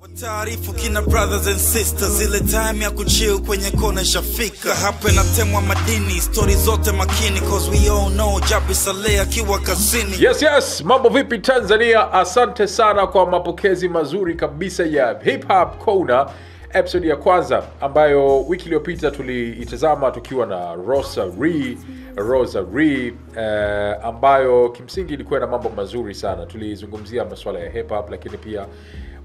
Taarifu kina brothers and sisters, ile time ya kuchill kwenye kona shafika. Hapa inatemwa madini, story zote makini, cause we all know Jabi Saleh akiwa kazini. Yes, mambo vipi Tanzania? Asante sana kwa mapokezi mazuri kabisa ya Hip Hop Corner episode ya kwanza, ambayo wiki iliyopita tuliitazama tukiwa na Rosary, ambayo kimsingi ilikuwa na mambo mazuri sana. Tulizungumzia masuala ya hip hop, lakini pia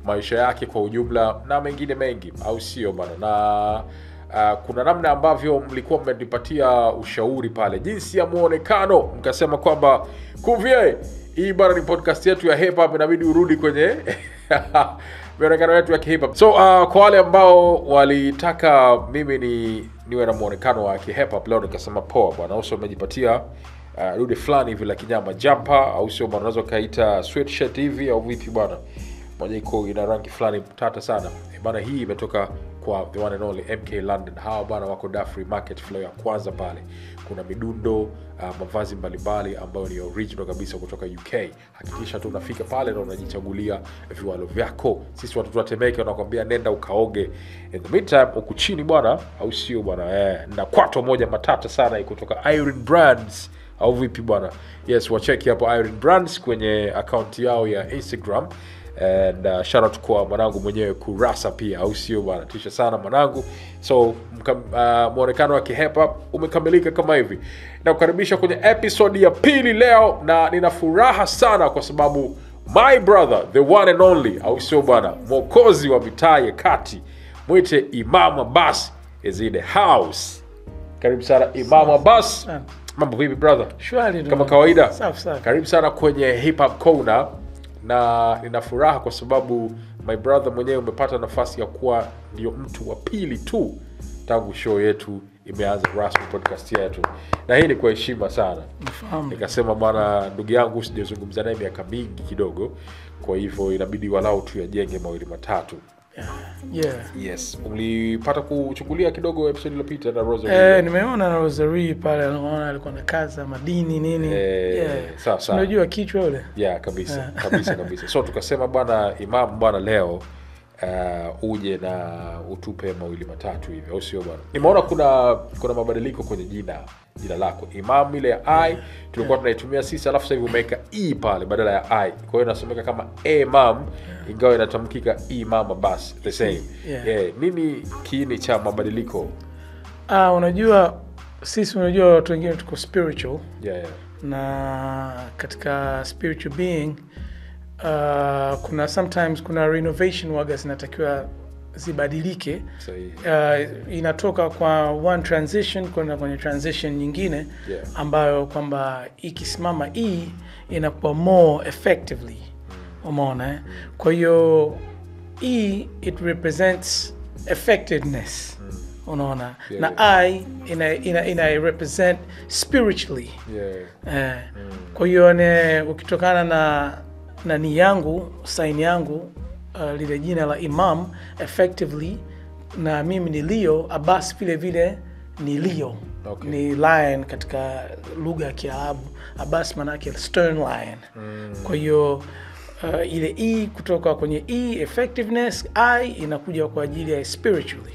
maisha yake kwa ujumla na mengine mengi, au sio bana? Na kuna namna ambavyo mlikuwa mmenipatia ushauri pale, jinsi ya muonekano, mkasema kwamba Kuvie, hii bana ni podcast yetu ya hip hop, inabidi urudi kwenye muonekano wetu ya hip hop. So kwa wale ambao walitaka mimi niwe na muonekano wa hip hop, leo nikasema poa bwana, also umejipatia dude fulani hivi la kinyama jumper, au sio bwana, unaweza kaita sweatshirt hivi au vipi bwana? Moja iko ina rangi fulani tata sana. Bana, hii imetoka kwa the one and only MK London. Hawa bana wako Dafri Market floor ya kwanza pale. Kuna midundo, mavazi mbalimbali ambayo ni original kabisa kutoka UK. Hakikisha tu unafika pale na unajichagulia viwalo vyako. Sisi watu tuwatemeke wanakuambia nenda ukaoge. In the meantime, uko chini bwana, au sio bwana? Na kwato moja matata sana kutoka Iron Brands. Au vipi bwana? Yes, wacheki hapo Iron Brands kwenye account yao ya Instagram. And shout out kwa mwanangu mwenyewe Kurasa pia, au sio bwana? Tisha sana mwanangu. So muonekano wa hip hop umekamilika kama hivi. Na kukaribisha kwenye episode ya pili leo, na nina furaha sana kwa sababu my brother, the one and only, au sio bwana, mwokozi wa mitaa ya kati, mwite Imam Abbas is in the house. Karibu sana Imam Abbas. Mambo vipi brother? Shwari kama kawaida. Safi. Karibu sana kwenye Hip Hop Corner. Na nina furaha kwa sababu my brother mwenyewe umepata nafasi ya kuwa ndio mtu wa pili tu tangu show yetu imeanza rasmi, podcast yetu. Na hii ni kwa heshima sana. Nikasema bwana, ndugu yangu sijazungumza naye miaka mingi kidogo, kwa hivyo inabidi walau tu yajenge mawili matatu. Yeah. Yes. Ulipata kuchukulia kidogo episode iliyopita na Rosary? Nimeona na Rosary pale, anaona alikuwa na kaza madini nini. Sawa. Unajua kichwa yule? Yeah, kabisa. So tukasema bwana Imam bwana leo uje na utupe mawili matatu hivi, au sio bwana? Nimeona kuna mabadiliko kwenye jina lako. Imam ile ya I tulikuwa tunaitumia sisi, alafu sasa hivi umeweka E pale badala ya I. Kwa hiyo inasomeka kama Imam, ingawa inatamkika Imam Abbas the same. Nini kiini cha mabadiliko? Unajua sisi, unajua watu wengine tuko spiritual. Na katika spiritual being kuna renovation waga zinatakiwa zibadilike. Inatoka kwa one transition kwenda kwenye transition nyingine, ambayo kwamba ikisimama inakuwa more effectively. Umeona? Kwa hiyo it represents effectiveness. Unaona? Na I ina represent spiritually. Kwa hiyo ukitokana na ni yangu, sign yangu, lile jina la Imam effectively, na mimi ni Leo, Abbas vile ni Leo. Ni lion katika lugha ya Kiarabu. Abbas maana yake stern lion. Kwa hiyo ile E kutoka kwenye effectiveness, I inakuja kwa ajili ya spiritually.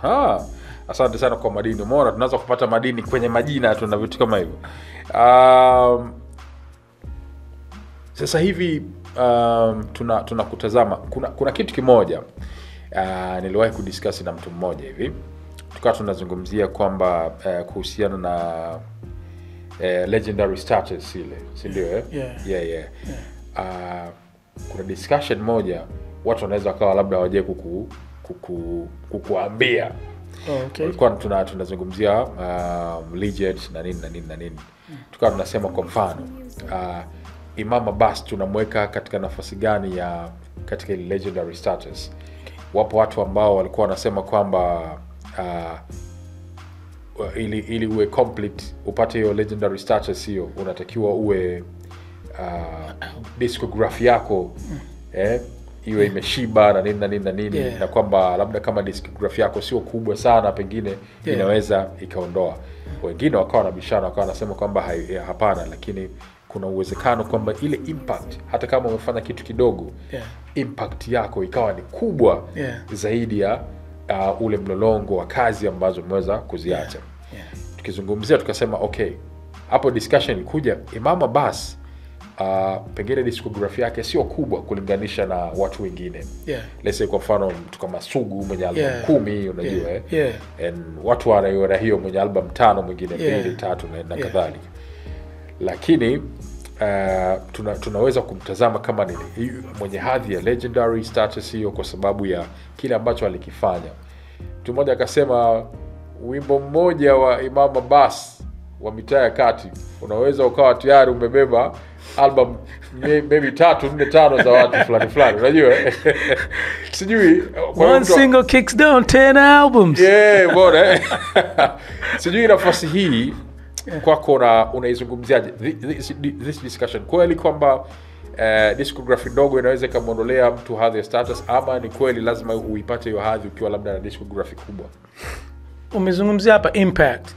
Aha. Asante sana kwa madini. Umeona tunaweza kupata madini kwenye majina tu na vitu kama hivyo. Sasa hivi tunakutazama. Kuna kitu kimoja niliwahi kudiscuss na mtu mmoja hivi. Tukawa tunazungumzia kwamba kuhusiana na legendary status ile, si ndio? Kuna discussion moja watu wanaweza kawa labda waje kukuambia. Tulikuwa tunazungumzia legend na nini. Tukawa tunasema kwa mfano Imam Abbas tunamweka katika nafasi gani ya katika ile legendary status? Wapo watu ambao walikuwa wanasema kwamba ili uwe complete, upate hiyo legendary status hiyo, unatakiwa uwe discography yako iwe imeshiba na nini. Na kwamba labda kama discography yako sio kubwa sana, pengine inaweza ikaondoa. Wengine wakawa na bishana, wakawa wanasema kwamba hapana, lakini kuna uwezekano kwamba ile impact, hata kama umefanya kitu kidogo, impact yako ikawa ni kubwa zaidi ya ule mlolongo wa kazi ambazo umeweza kuziacha. Tukizungumzia tukasema okay, hapo discussion ilikuja Imam Abbas pengine discography yake sio kubwa kulinganisha na watu wengine. Let's say kwa mfano mtu kama Sugu mwenye album 10, unajua and watu wanaiona hiyo mwenye album 5, mwingine 2, 3 na kadhalika. Lakini tunaweza kumtazama kama ni mwenye hadhi ya legendary status hiyo kwa sababu ya kile ambacho alikifanya. Mtu mmoja akasema wimbo mmoja wa Imam Abbas wa mitaa ya kati unaweza ukawa tayari umebeba album maybe 3, 4, 5 za watu fulani, unajua. Sijui one single kicks down 10 albums. Bora. Sijui nafasi hii kwako unaizungumziaje this discussion? Kweli kwamba discography ndogo inaweza kumuondolea mtu hadhi ya status, ama ni kweli lazima uipate hiyo hadhi ukiwa labda na discography kubwa? Umezungumzia hapa impact.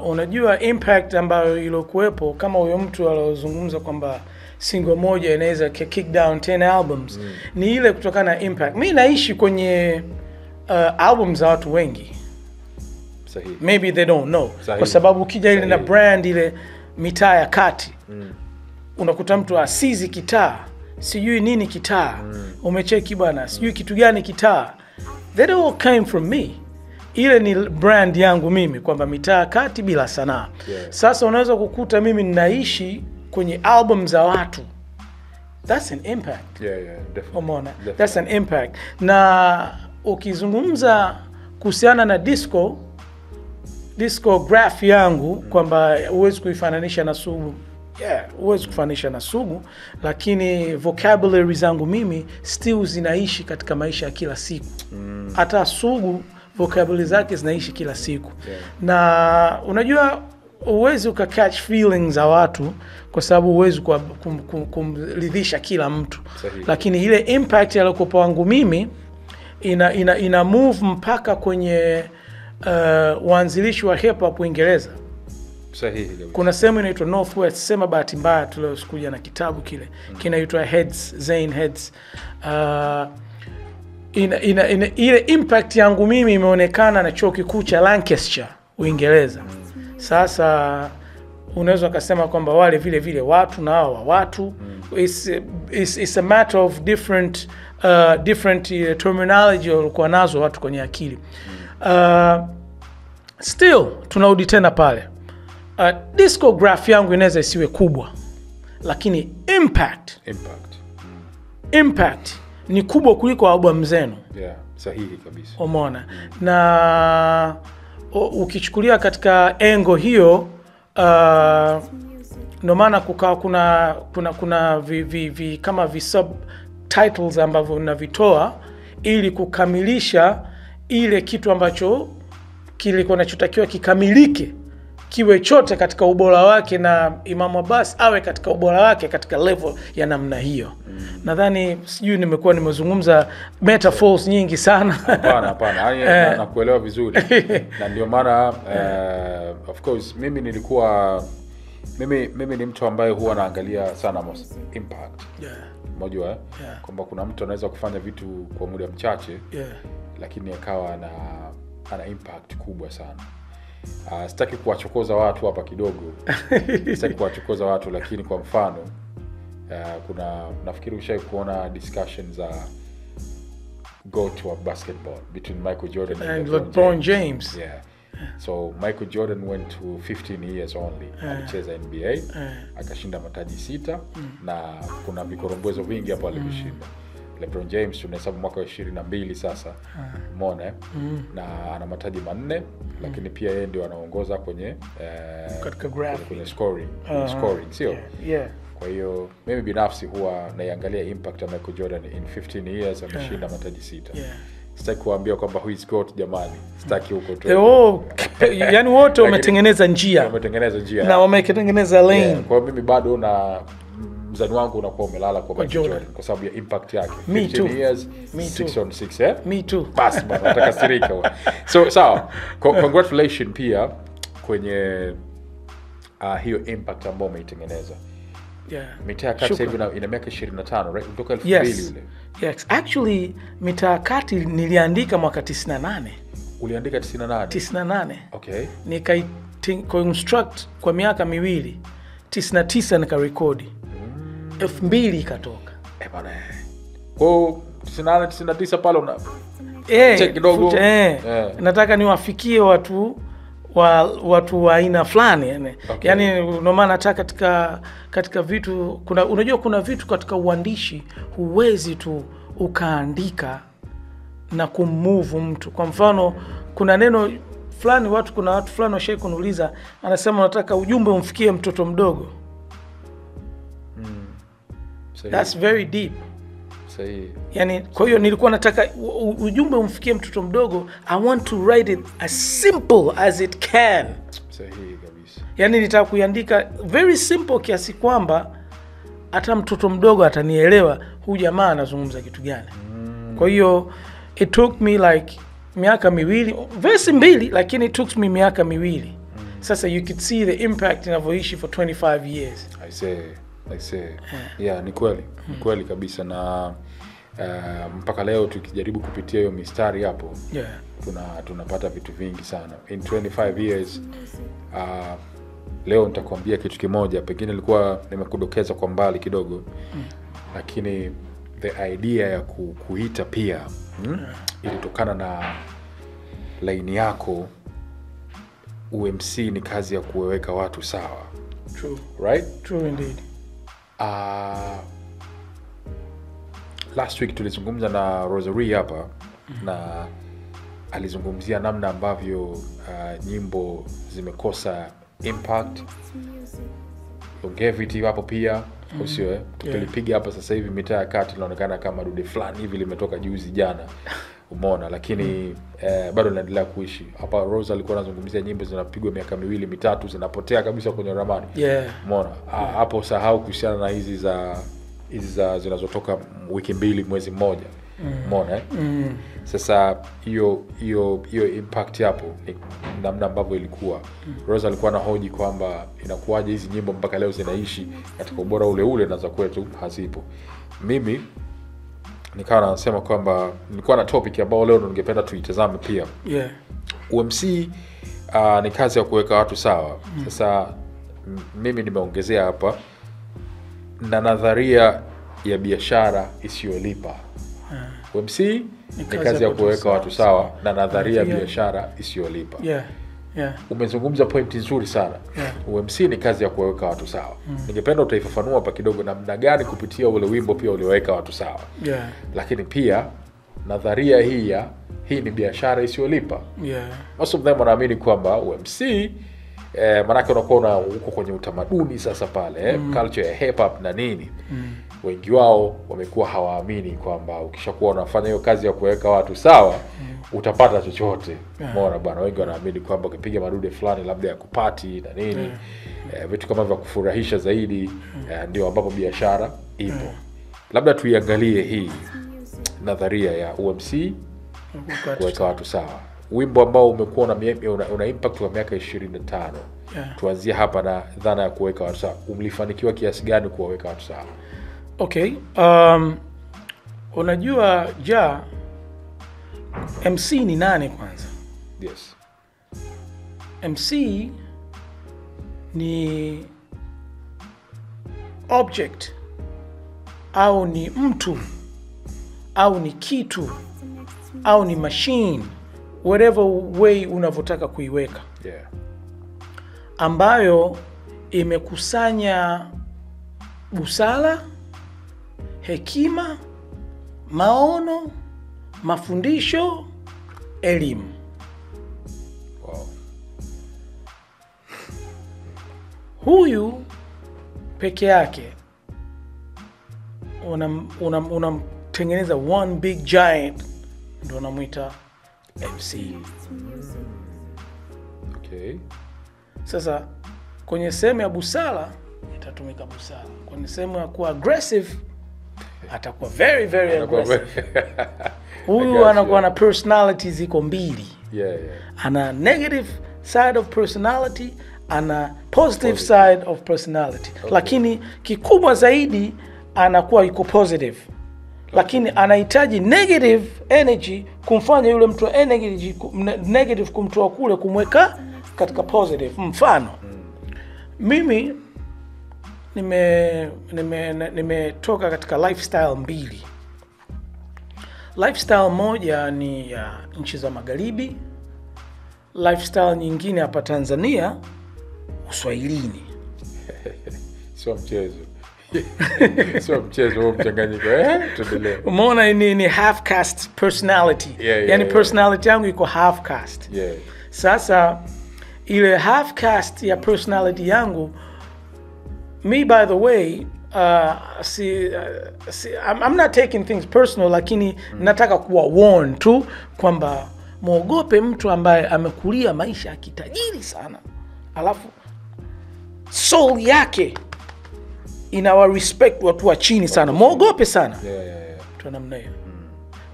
Unajua impact ambayo ilokuwepo, kama huyo mtu alozungumza kwamba single moja inaweza kick down 10 albums, ni ile kutokana na impact. Mimi naishi kwenye albums za watu wengi. Sahihi. Maybe they don't know. Kwa sababu ukija ile na brand ile mitaa ya kati, unakuta mtu asizi kitaa, sijui nini kitaa, umecheki bwana, sijui kitu gani kitaa. That all came from me. Ile ni brand yangu mimi kwamba mitaa kati bila sanaa. Sasa unaweza kukuta mimi ninaishi kwenye album za watu. That's an impact. Definitely. Umeona? That's an impact. Na ukizungumza kuhusiana na discograph yangu kwamba huwezi kuifananisha na Sugu. Huwezi kufananisha na Sugu, lakini vocabulary zangu mimi still zinaishi katika maisha ya kila siku. Hata Sugu vocabulary zake zinaishi kila siku. Na unajua huwezi ukacatch feelings za watu kwa sababu huwezi kumridhisha kila mtu. Lakini ile impact iliyokuwa wangu mimi ina move mpaka kwenye waanzilishi wa hip hop Uingereza. Sahihi. Kuna sehemu inaitwa Northwest, sema bahati mbaya tuliokuja na kitabu kile kinaitwa Heads, Zane Heads. Ile impact yangu mimi imeonekana na chuo kikuu cha Lancaster Uingereza. Sasa unaweza kusema kwamba wale vile watu na hao watu, it's a matter of different terminology walikuwa nazo watu kwenye akili. Still tunarudi tena pale, discography yangu inaweza isiwe kubwa, lakini impact ni kubwa kuliko album zenu. Sahihi kabisa. Umeona? Na ukichukulia katika engo hiyo, ndio maana kuna kama subtitles ambavyo navitoa ili kukamilisha ile kitu ambacho kilikuwa kinachotakiwa kikamilike, kiwe chote katika ubora wake, na Imam Abbas awe katika ubora wake katika level ya namna hiyo. Nadhani sijui nimekuwa nimezungumza metaphors nyingi sana. Hapana, nakuelewa vizuri. Na ndio maana of course mimi ni mtu ambaye huwa naangalia sana impact. Unajua kwamba kuna mtu anaweza kufanya vitu kwa muda mchache lakini akawa ana impact kubwa sana. Sitaki kuwachokoza watu hapa kidogo. Lakini kwa mfano nafikiri ushawahi kuona discussion za GOAT wa basketball between Michael Jordan and LeBron James. So Michael Jordan went to 15 years only. Alicheza NBA, akashinda mataji 6 na kuna vikorombozo vingi hapo alivishinda. LeBron James tunahesabu mwaka wa 22 sasa. Umeona na ana mataji 4, lakini pia yeye ndio anaongoza kwenye kwenye scoring, sio? Kwa hiyo mimi binafsi huwa naiangalia impact ya Michael Jordan in 15 years ameshinda mataji 6. Sitaki kuambia kwamba who is GOAT jamani. Sitaki huko tu. Yaani wote wametengeneza njia. Na wametengeneza lane. Kwa mimi bado na mzani wangu unakuwa umelala kwa Michael Jordan kwa sababu ya impact yake. 15 years, 6 on 6, Me too. Basi bana, nataka sirika. So congratulations pia kwenye hiyo impact ambayo umeitengeneza. Yeah. Mitaa ya Kati sasa hivi ina miaka 25, right? Kutoka 2000 yes. ile. Yes. Actually Mitaa ya Kati niliandika mwaka 98. Uliandika 98? 98. Okay. Construct kwa miaka miwili. 99 nikarekodi. 2000 ikatoka. Bana. Kwa 98 99 pale una check kidogo. Nataka niwafikie watu wa aina fulani yani. Okay. Yani ndio maana nataka katika vitu unajua kuna vitu katika uandishi huwezi tu ukaandika na kumove mtu. Kwa mfano kuna neno fulani kuna watu fulani washai kuniuliza, anasema nataka ujumbe umfikie mtoto mdogo. That's very deep. Sahihi. Yani kwa hiyo nilikuwa nataka ujumbe umfikie mtoto mdogo. I want to write it as simple as it can. Sahihi kabisa. Yani nitaka kuiandika very simple kiasi kwamba hata mtoto mdogo atanielewa huyu jamaa anazungumza kitu gani. Kwa hiyo it took me like miaka miwili, verse 2 lakini it took me miaka miwili. Sasa you could see the impact inavyoishi for 25 years. I say. Yeah, ni kweli. Ni kweli kabisa na mpaka leo tukijaribu kupitia hiyo mistari hapo. Yeah. Tunapata vitu vingi sana. In 25 years leo nitakwambia kitu kimoja, pengine nilikuwa nimekudokeza kwa mbali kidogo. Lakini the idea ya kuita pia ilitokana na line yako. UMC ni kazi ya kuweka watu sawa. True. Right? True indeed. Last week tulizungumza na Rosary hapa na alizungumzia namna ambavyo nyimbo zimekosa impact, longevity hapo pia. Usio tukilipiga hapa sasa hivi Mitaa ya Kati inaonekana kama dude fulani hivi limetoka juzi jana. Umeona, lakini bado linaendelea kuishi. Hapa Rose alikuwa anazungumzia nyimbo zinapigwa miaka 2 3 zinapotea kabisa kwenye ramani. Umeona, hapo sahau kuhusiana na hizi za zinazotoka wiki 2 mwezi mmoja. Umeona Sasa hiyo impact hapo ni namna ambavyo ilikuwa. Rose alikuwa anahoji kwamba inakuwaje hizi nyimbo mpaka leo zinaishi katika ubora ule ule na za kwetu hazipo. Mimi nikawa nasema kwamba nilikuwa na topic ambayo leo ningependa tuitazame pia. UMC ni kazi ya kuweka watu sawa. Sasa mimi nimeongezea hapa na nadharia ya biashara isiyolipa. UMC ni kazi ya kuweka watu sawa na nadharia ya biashara isiyolipa. Umezungumza point nzuri sana. UMC ni kazi ya kuweka watu sawa. Ningependa utaifafanua hapa kidogo namna gani kupitia ule wimbo pia uliweka watu sawa. Lakini pia nadharia hii ni biashara isiyolipa. Most of them wanaamini kwamba UMC manake unakuwa uko kwenye utamaduni sasa pale, culture ya hip hop na nini. Wengi wao wamekuwa hawaamini kwamba ukishakuwa unafanya hiyo kazi ya kuweka watu sawa utapata chochote. Umeona bwana, wengi wanaamini kwamba ukipiga madude fulani labda ya kupati na nini, vitu kama vya kufurahisha zaidi, ndio ambapo biashara ipo. Labda tuiangalie hii nadharia ya UMC kuweka watu sawa. Wimbo ambao umekuwa una impact kwa miaka 25. Tuanzie hapa na dhana ya kuweka watu sawa. Umlifanikiwa kiasi gani kuwaweka watu sawa? Okay. Unajua MC ni nani kwanza? Yes. MC ni object au ni mtu au ni kitu au ni machine, whatever way unavyotaka kuiweka. Ambayo imekusanya busara, hekima, maono, mafundisho, elimu. Huyu peke yake unamtengeneza one big giant, ndio unamuita MC. Sasa kwenye sehemu ya busara itatumika busara. Kwenye sehemu ya kuwa aggressive atakuwa very very aggressive. Huyu anakuwa na personality ziko mbili. Ana negative side of personality, ana positive side of personality. Lakini kikubwa zaidi anakuwa yuko positive. Lakini anahitaji negative energy kumfanya yule mtu negative kumtoa kule kumweka katika positive. Mfano, mimi nimetoka katika lifestyle mbili. Lifestyle moja ni ya nchi za magharibi, lifestyle nyingine hapa Tanzania Uswahilini. Sio mchezo. Sio mchezo huo mchanganyiko. Tuendelee. Umeona ni half caste personality. Yani personality yangu iko half caste. Sasa ile half caste ya personality yangu, me by the way, I'm not taking things personal, lakini nataka kuwa warn tu kwamba muogope mtu ambaye amekulia maisha ya kitajiri sana, alafu soul yake inawa respect watu wa chini sana. Muogope sana. Tu namna hiyo.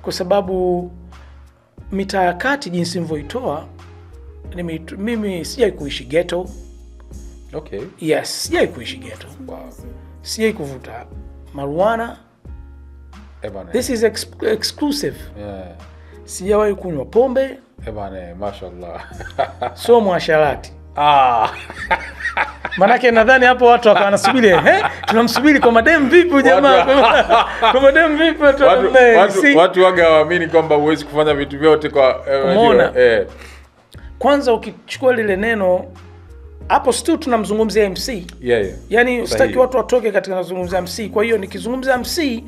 Kwa sababu mitaa ya kati jinsi nilivyoitoa, mimi sijai kuishi ghetto. Yes, sijai kuishi ghetto. Sijai kuvuta marijuana. This is exclusive. Sijawahi kunywa pombe. Mashallah. So mwasharati. Manake nadhani hapo watu wakawa wanasubiri, tunamsubiri kwa madem vipi jamaa? Kwa madem vipi watu waga waamini kwamba huwezi kufanya vitu vyote kwa Kwanza ukichukua lile neno hapo still tunamzungumzia MC. Yani sitaki watu watoke katika nazungumzia MC. Kwa hiyo nikizungumza MC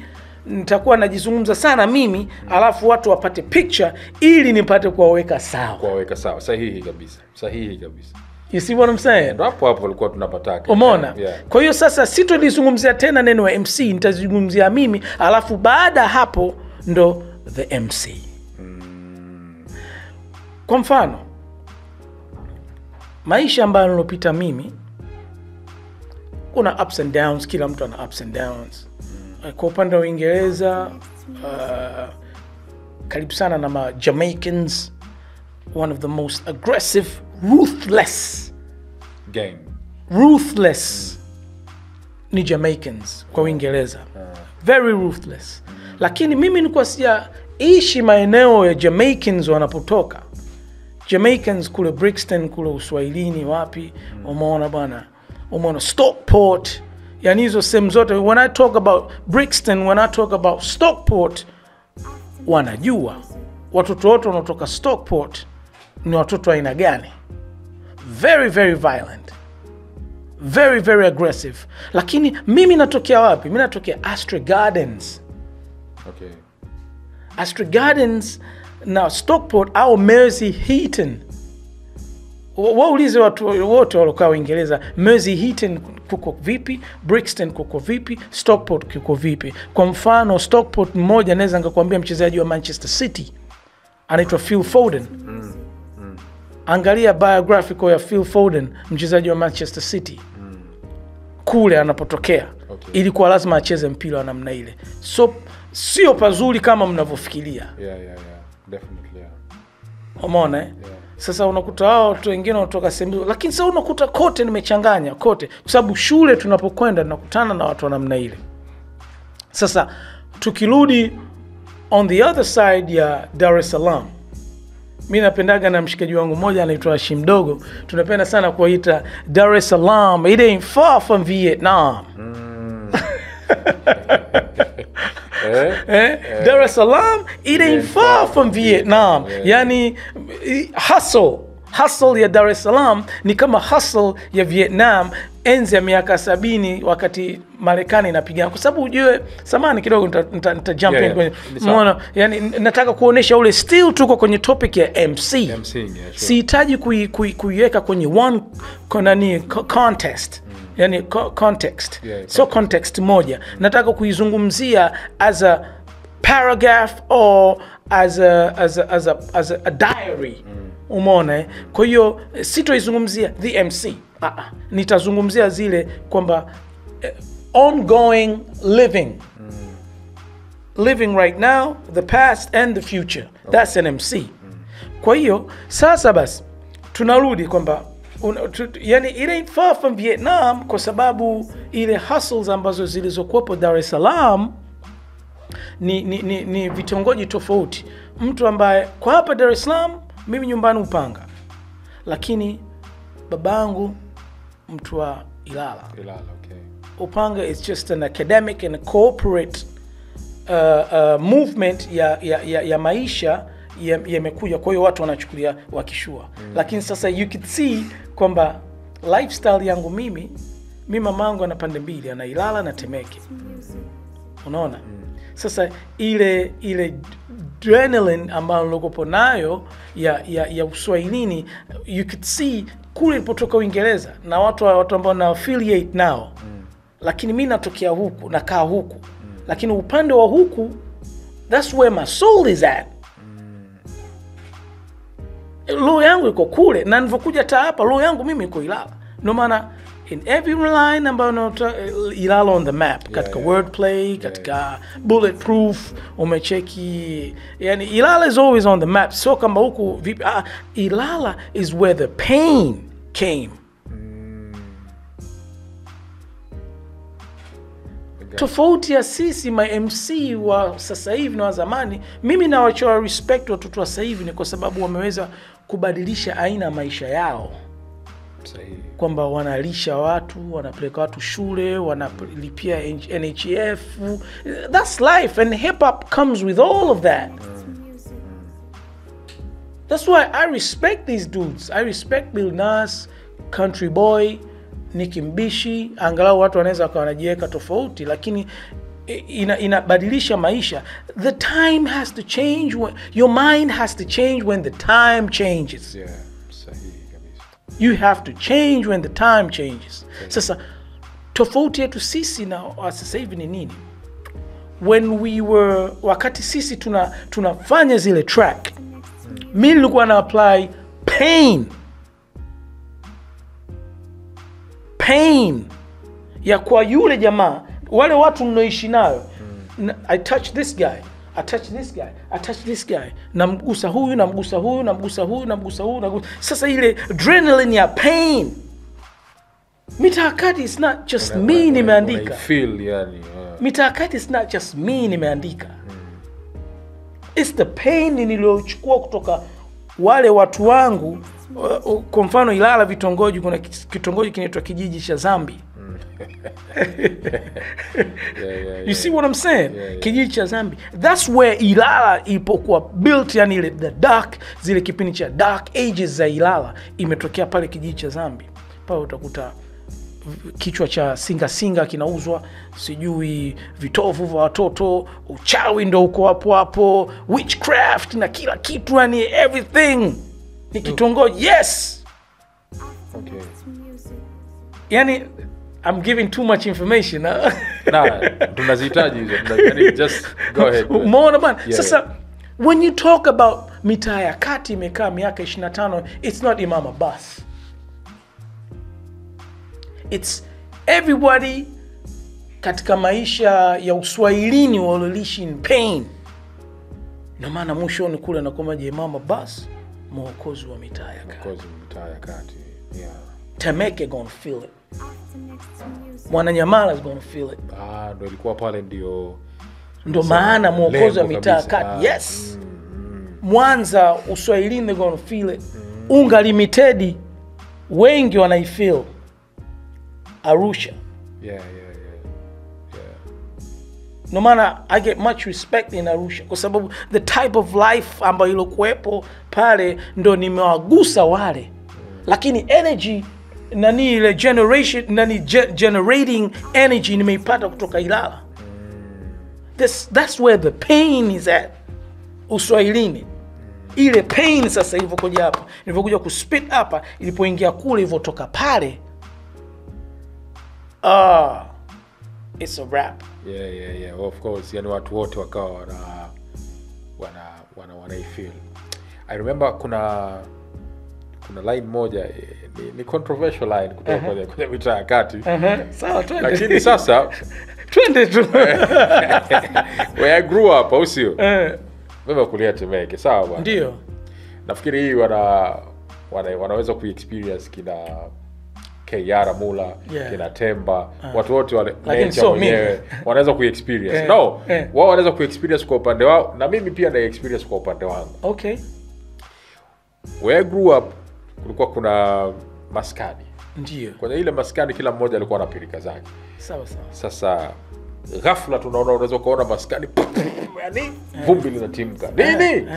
nitakuwa najizungumza sana mimi, alafu watu wapate picture ili nipate kuwaweka sawa. Sahihi kabisa. You see what I'm saying? Ndio hapo walikuwa tunapataka. Umeona? Kwa hiyo sasa sitolizungumzia tena neno ya MC, nitazungumzia mimi, alafu baada hapo ndo the MC. Kwa mfano, maisha ambayo nilopita mimi, kuna ups and downs, kila mtu ana ups and downs. Kwa upande wa Uingereza, karibu sana na Jamaicans, one of the most aggressive, ruthless gang. Ruthless ni Jamaicans kwa Uingereza. Very ruthless. Lakini mimi nilikuwa sijaishi maeneo ya Jamaicans wanapotoka. Jamaicans kule Brixton, kule Uswahilini wapi, umeona bwana. Umeona Stockport. Yani hizo sehemu zote, when I talk about Brixton, when I talk about Stockport, wanajua watoto wote wanaotoka Stockport ni watoto aina gani. Very very violent, very very aggressive. Lakini mimi natokea wapi? Mimi natokea Astor Gardens. Astor Gardens na Stockport au Mersey Heaton. Waulize watu wote waliokaa Uingereza, Mersey Heaton kuko vipi, Brixton kuko vipi, Stockport kuko vipi. Kwa mfano Stockport mmoja naweza ngakwambia mchezaji wa Manchester City anaitwa Phil Foden. Angalia biographical ya Phil Foden, mchezaji wa Manchester City. Kule anapotokea ilikuwa lazima acheze mpira wa namna ile. So sio pazuri kama mnavyofikiria. Definitely. Umeona Sasa unakuta hao watu wengine wanatoka sehemu, lakini sasa unakuta kote nimechanganya kote, kwa sababu shule tunapokwenda tunakutana na watu wa namna ile. Sasa tukirudi on the other side ya Dar es Salaam, mimi napendaga na mshikaji wangu mmoja anaitwa Hashim Dogo, tunapenda sana kuita Dar es Salaam, it ain't far from Vietnam. Dar es Salaam, it ain't far from Vietnam. Yani hustle ya Dar es Salaam ni kama hustle ya Vietnam enzi ya miaka 70 wakati Marekani inapigana. Kwa sababu ujue, samani kidogo nita jump in kwenye umeona, yani nataka kuonesha ule still tuko kwenye topic ya MC. Sihitaji kuiweka kwenye one contest. Yani context. So context moja nataka kuizungumzia as a paragraph or as a diary. Umeona Kwa hiyo sitoizungumzia the MC. Nitazungumzia zile kwamba ongoing living right now, the past and the future. That's an MC. Kwa hiyo sasa basi tunarudi kwamba yani it ain't far from Vietnam, kwa sababu ile hustles ambazo zilizokuwepo Dar es Salaam ni vitongoji tofauti. Mtu ambaye kwa hapa Dar es Salaam mimi nyumbani Upanga, lakini babangu mtu wa Ilala. Okay. Upanga is just an academic and a corporate movement ya maisha yamekuja, kwa hiyo watu wanachukulia wakishua. Lakini sasa you could see kwamba lifestyle yangu mimi mamangu ana pande mbili, ana Ilala na Temeke. Unaona? Sasa ile adrenaline ambayo nilikopo nayo ya Uswahilini, you could see kule ilipotoka Uingereza na watu ambao na affiliate nao. Lakini mimi natokea huku, nakaa huku. Lakini upande wa huku, that's where my soul is at. Roho yangu iko kule, na nilipokuja hata hapa roho yangu mimi iko Ilala. No maana in every line ambayo Ilala on the map, katika wordplay, katika bulletproof, umecheki, yani Ilala is always on the map. So kama huku vipi, Ilala is where the pain came. Tofauti ya sisi ma MC wa sasa hivi na wa zamani, mimi nawachoa respect watoto wa sasa hivi ni kwa sababu wameweza kubadilisha aina maisha yao. Sahihi. Kwamba wanalisha watu, wanapeleka watu shule, wanalipia NHF. That's life, and hip hop comes with all of that. That's why I respect these dudes. I respect Bill Nas, Country Boy, Nicki Mbishi. Angalau watu wanaweza kwa wanajiweka tofauti, lakini inabadilisha maisha. The time has to change, your mind has to change when the time changes. Yeah, sahihi kabisa. You have to change when the time changes. Sasa tofauti yetu sisi na sasa hivi ni nini? Wakati sisi tunafanya zile track, mimi nilikuwa na apply pain ya kwa yule jamaa, wale watu mnaoishi nayo. I touch this guy, I touch this guy, I touch this guy, namgusa huyu, namgusa huyu, namgusa huyu, namgusa huyu. Sasa ile adrenaline ya pain, Mitakati is not just me nimeandika. Mitakati is not just me nimeandika. It's the pain niliyochukua kutoka wale watu wangu. Kwa mfano Ilala vitongoji, kuna kitongoji kinaitwa kijiji cha Zambi. You see what I'm saying? Kijiji cha Zambi. That's where Ilala ilipokuwa built, yani ile the dark, zile kipindi cha dark ages za Ilala imetokea pale kijiji cha Zambi. Pale utakuta kichwa cha singa kinauzwa, sijui vitovu vya watoto, uchawi ndo uko hapo, witchcraft na kila kitu, yani everything. Ni kitongoji, yes. Okay. Yani I'm giving too much information. Tunazihitaji hizo. Yani just go ahead. Umeona bana? Sasa when you talk about mitaa ya kati imekaa miaka 25, it's not Imam Abbas. It's everybody katika maisha ya Uswahilini walolishi in pain. Na maana mwishoni kule na kama je Imam Abbas, mwokozi wa mitaa ya kati. Mwokozi wa mitaa ya kati. Yeah. Temeke gonna feel it. Mwananyamala is gonna feel it. Ndo ilikuwa pale ndo maana mwokozi wa mitaa ya kati. Yes. Mwanza Uswahilini gonna feel it. Unga Limited wengi wanaifeel. Arusha. Yeah. No matter, I get much respect in Arusha kwa sababu the type of life ambayo ilokuepo pale ndo nimewagusa wale. Lakini energy nani ile generation generating energy nimeipata kutoka Ilala. That's where the pain is at. Uswahilini. Ile pain sasa ilivyokuja hapa, ilivyokuja kuspit hapa, ilipoingia kule ilivyotoka pale. It's a rap. Yeah. Of course, yani watu wote wakawa wanaifeel. I remember kuna line moja ni controversial line kutoka kwenye mitaa ya kati. Sawa, twende. Lakini sasa twende tu. Where I grew up, usio. Mimi kulia Temeke, sawa bwana. Ndio. Nafikiri hii wanaweza kuexperience kina Keyara Mula, kina Temba, watu wote wale nature wenyewe wanaweza kuexperience. Wao wanaweza kuexperience kwa upande wao na mimi pia na experience kwa upande wangu. Okay. Where I grew up kulikuwa kuna maskani. Ndio. Kwenye ile maskani kila mmoja alikuwa na pilika zake. Sawa sawa. Sasa ghafla unaweza kuona maskani yani vumbi linatimka. Nini?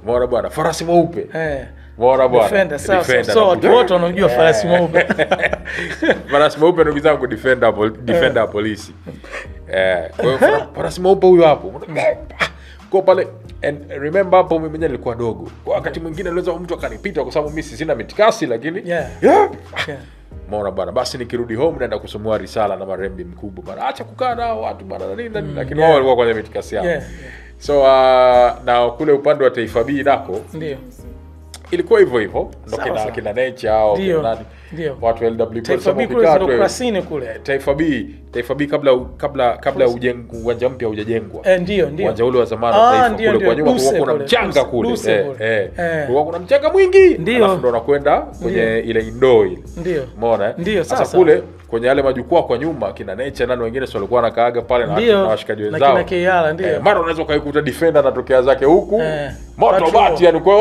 Mbona bwana farasi mweupe. Mbona bwana defender. So watu wote wanajua farasi mweupe. Farasi mweupe ndugu zangu defender polisi. Kwa hiyo farasi mweupe huyo hapo. Kwa pale and remember hapo mimi mwenyewe nilikuwa dogo. Kwa wakati mwingine aliweza mtu akanipita kwa sababu mimi sina mitikasi lakini Mbona bwana basi nikirudi home naenda kusomea risala na marembi mkubwa bwana acha kukaa nao watu bwana nini lakini wao walikuwa kwenye mitikasi yao. So na kule upande wa Taifa B nako ndio ilikuwa hivyo ndio kina nature au nani watu LW Taifa B kule Taifa B kabla uwanja mpya hujajengwa ndio uwanja ule wa zamani Taifa kule kwa nyuma kulikuwa kuna mchanga kule kulikuwa kuna mchanga mwingi alafu ndo nakwenda kwenye ile indoor ile ndio umeona sasa kule kwenye yale majukwaa kwa nyuma kina nature nani wengine sio walikuwa nakaaga pale na washikaji wenzao na Keyala ndio mara unaweza kaikuta defender anatokea zake huku moto bati yani kwa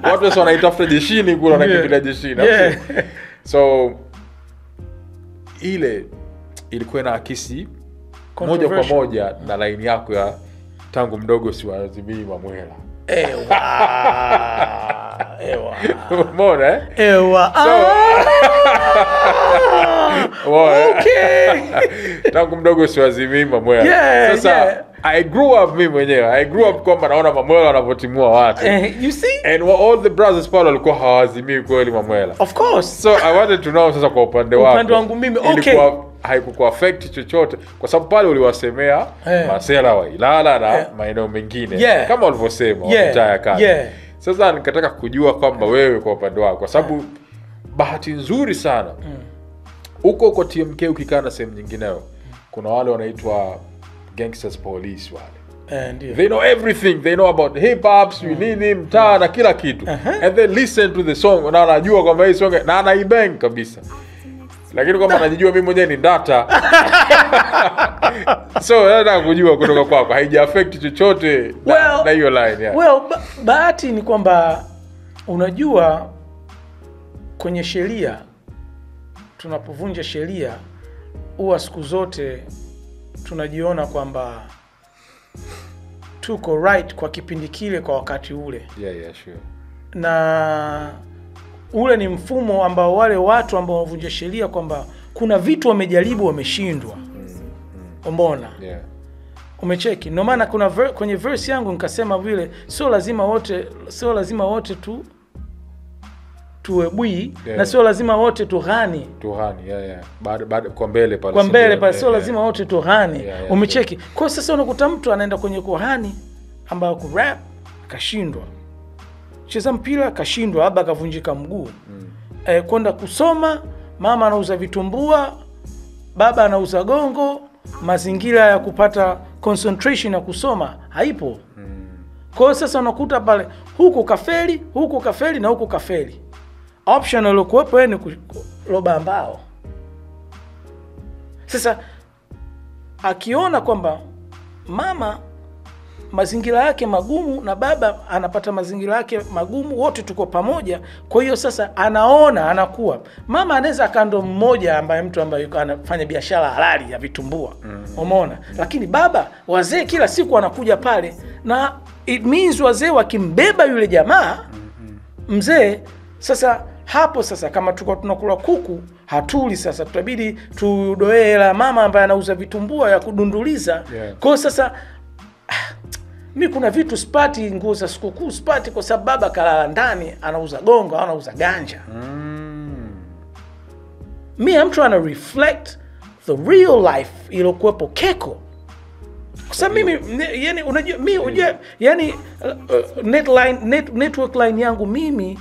watu sio wanaitafuta jeshini kule wanakimbilia jeshini so ile ilikuwa na akisi moja kwa moja na line yako ya tangu mdogo siwazimii Mamwela Mbona okay tangu mdogo siwazimii Mamwela sasa I grew up kwamba naona Mamwela wanavotimua watu you see and all the brothers pale walikuwa hawazimii kweli Mamwela of course so I wanted to know sasa kwa upande wangu mimi okay haikuwa affect chochote kwa sababu pale uliwasemea masela wa Ilala na maeneo mengine kama walivyosema mtaa kazi sasa nikataka kujua kwamba wewe kwa upande wako kwa sababu bahati nzuri sana huko TMK ukikaa na sehemu nyingineo kuna wale wanaitwa gangsters police wale they know everything they know about hip hop nini mtaa na kila kitu and they listen to the song na anajua kwamba hii song na anaibang kabisa lakini kama anajijua mimi mwenyewe ni data so nataka kujua kutoka kwako haija affect chochote na hiyo line bahati ni kwamba unajua kwenye sheria tunapovunja sheria huwa siku zote tunajiona kwamba tuko right kwa kipindi kile kwa wakati ule sure na ule ni mfumo ambao wale watu ambao wanavunja sheria kwamba kuna vitu wamejaribu wameshindwa umeona umecheki ndio maana kuna kwenye verse yangu nikasema vile sio lazima wote tuwebui na sio lazima wote tuhani baada kwa mbele pale sio lazima wote tuhani umecheki kwa sasa unakuta mtu anaenda kwenye kuhani ambao ku rap kashindwa cheza mpira kashindwa labda kavunjika mguu kwenda kusoma mama anauza vitumbua baba anauza gongo mazingira ya kupata concentration ya kusoma haipo kwa sasa unakuta pale huku kafeli na huku kafeli option iliyokuwepo ni kuloba mbao sasa akiona kwamba mama mazingira yake magumu na baba anapata mazingira yake magumu wote tuko pamoja kwa hiyo sasa anakuwa mama anaweza kando mmoja ambaye mtu ambaye yuko anafanya biashara halali ya vitumbua umeona lakini baba wazee kila siku anakuja pale na it means wazee wakimbeba yule jamaa mzee sasa hapo sasa kama tuko tunakula kuku hatuli sasa tutabidi tudoe hela mama ambaye anauza vitumbua ya kudunduliza kwa hiyo sasa mimi kuna vitu spati nguo za sikukuu spati kwa sababu baba kalala ndani anauza gongo au anauza ganja mimi mtu ana reflect the real life iliyokuwepo keko kwa sababu mimi yani unajua mimi yani network line yangu mimi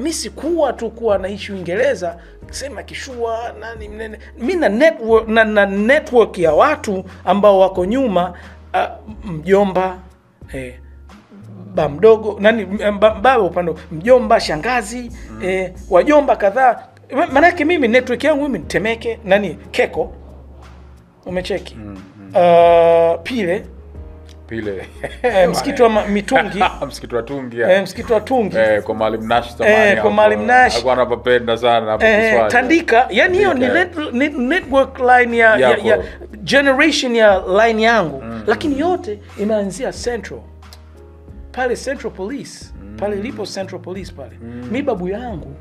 sikuwa tu kuwa naishi Uingereza sema kishua nani mnene mimi na network ya watu ambao wako nyuma mjomba ba mdogo nani baba upande mjomba shangazi wajomba kadhaa. Maana yake mimi network yangu mimi Temeke nani Keko umecheki Pile msikiti wa Mitungi msikiti wa Tungi msikiti wa Tungi kwa Maalim Nash zamani kwa Maalim Nash alikuwa anapenda sana hapo Kiswahili Tandika. Yani hiyo ni network line ya generation ya line yangu lakini yote imeanzia Central pale Central Police pale ilipo Central Police pale mi babu yangu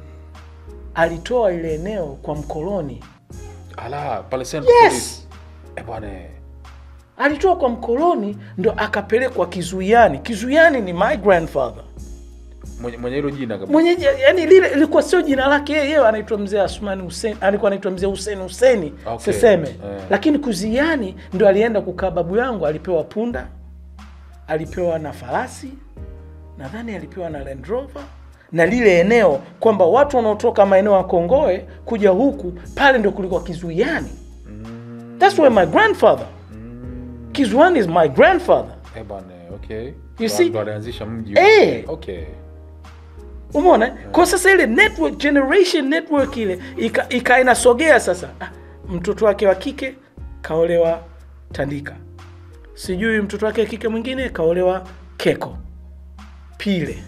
alitoa ile eneo kwa mkoloni pale Central Police bwana alitoa kwa mkoloni ndo akapelekwa Kizuiani. Kizuiani ni my grandfather mwenye hilo jina kabisa. Yani lile ilikuwa sio jina lake yeye, anaitwa Mzee Asmani Hussein, alikuwa anaitwa Mzee Hussein Seseme. Lakini Kuziani ndo alienda kukaa babu yangu, alipewa punda, alipewa na farasi, nadhani alipewa na Land Rover, na lile eneo kwamba watu wanaotoka maeneo ya Kongoe kuja huku pale ndio kulikuwa Kizuiani. That's where my grandfather. Kizuiani is my grandfather. Bwana, okay. You see? Ndo alianzisha mji. Okay. Umeona? Kwa sasa ile network generation network ile inasogea sasa. Mtoto wake wa kike kaolewa Tandika. Sijui mtoto wake wa kike mwingine kaolewa Keko. Pile.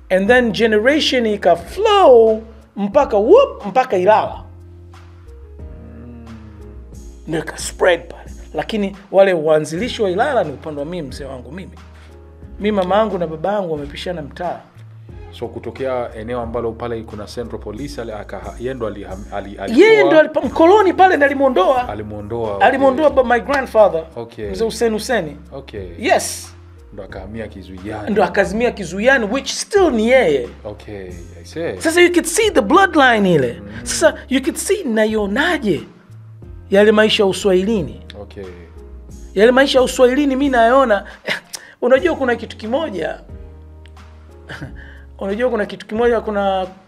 And then generation ika flow mpaka Ilala. Ndio ka spread pale. Lakini wale waanzilishi wa Ilala ni upande wa mimi, mzee wangu mimi. Mimi mama yangu na baba yangu wamepishana mtaa. So kutokea eneo ambalo pale kuna Central Police yeye ndo mkoloni pale alimuondoa my grandfather. Okay. Mzee Hussein. Okay. Yes. Ndo akahamia Kizuiani. Ndo akazimia Kizuiani which still ni yeye. Okay, I see. Sasa you could see the bloodline ile. Sasa you could see nayonaje yale maisha ya Uswahilini. Okay. Yale maisha ya Uswahilini mimi nayaona. Unajua kuna kitu kimoja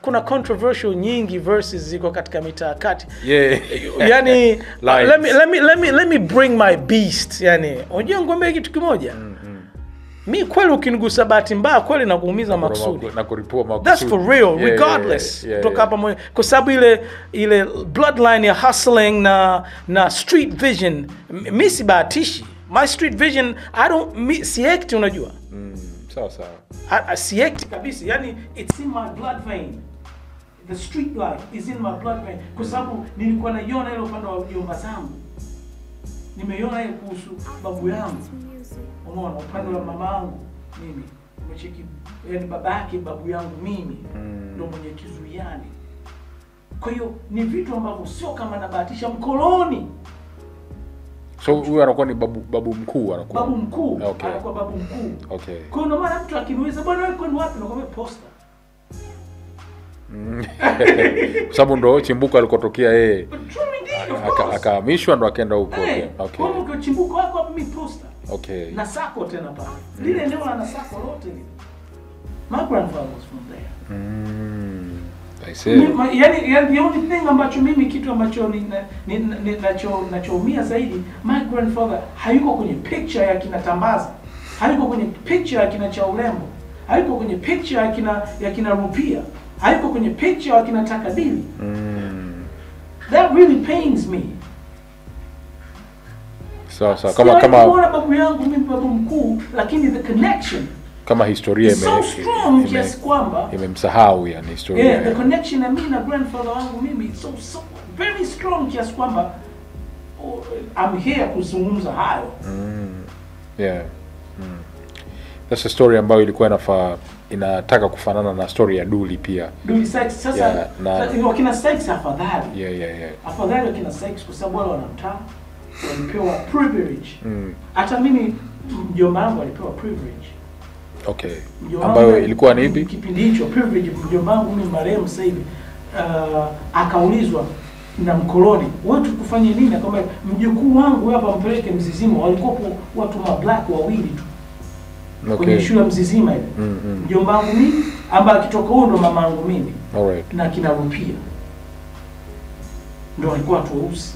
kuna controversial nyingi verses ziko katika mitaa kati. Yani let me bring my beast. Yani unajua ngombe kitu kimoja. Mimi kweli ukinigusa bahati mbaya kweli na kuumiza makusudi. Na kuripua makusudi. That's for real, regardless. Kutoka hapa moyo. Kwa sababu ile bloodline ya hustling na street vision, mimi si bahatishi. My street vision, si act unajua. Sawa. Si act kabisa. Yani it's in my blood vein. The street life is in my blood vein. Kwa sababu nilikuwa naiona ile upande wa jomba zangu. Nimeiona ile kuhusu babu yangu. Unaona upande wa mama yangu mimi. Umecheki yani babake babu yangu mimi ndio mwenye Kizuiani. Kwa hiyo ni vitu ambavyo sio kama nabahatisha mkoloni. So huyu anakuwa ni babu mkuu anakuwa. Babu mkuu. Okay. Anakuwa babu mkuu. Okay. Kwa hiyo maana mtu akiniuliza bwana wewe kwani wapi nakwambia Posta. Sababu ndo chimbuko alikotokea yeye. Akahamishwa ndo akaenda huko. Okay. Kwa chimbuko wako hapo mimi Posta. Okay. Na Sako tena pale. Lile eneo la Sako lote lile. My grandfather was from there. I see. Yani the only thing ambacho mimi kitu ambacho ninachoumia zaidi, my grandfather hayuko kwenye picture ya kina Tambaza. Hayuko kwenye picture ya kina cha urembo. Hayuko kwenye picture ya kina Rupia. Hayuko kwenye picture ya kina Takadili. That really pains me. So kama babu yangu mimi babu mkuu, lakini the connection kama historia so strong kiasi kwamba imemsahau yani historia. The connection na mimi na grandfather wangu mimi so very strong kiasi kwamba I'm here kuzungumza hayo. That's a story ambayo ilikuwa inataka kufanana na story ya Duli pia. Duli Sykes sasa wakina Sykes afadhali. Afadhali wakina Sykes kwa sababu wale wanamtaa walipewa privilege. Hata mimi mjomba wangu alipewa privilege. Okay. Ambayo ilikuwa ni ipi? Kipindi hicho privilege mjomba wangu mimi marehemu sasa hivi akaulizwa na mkoloni, "Wewe tukufanye nini?" Kama mjukuu wangu hapa mpeleke Mzizima, walikuwa watu ma black wawili tu. Okay. Kwenye shule Mzizima ile. Mjomba wangu mimi ambaye akitoka huko ndo mama yangu mimi. Alright. Na kina Rupia. Ndio walikuwa watu weusi.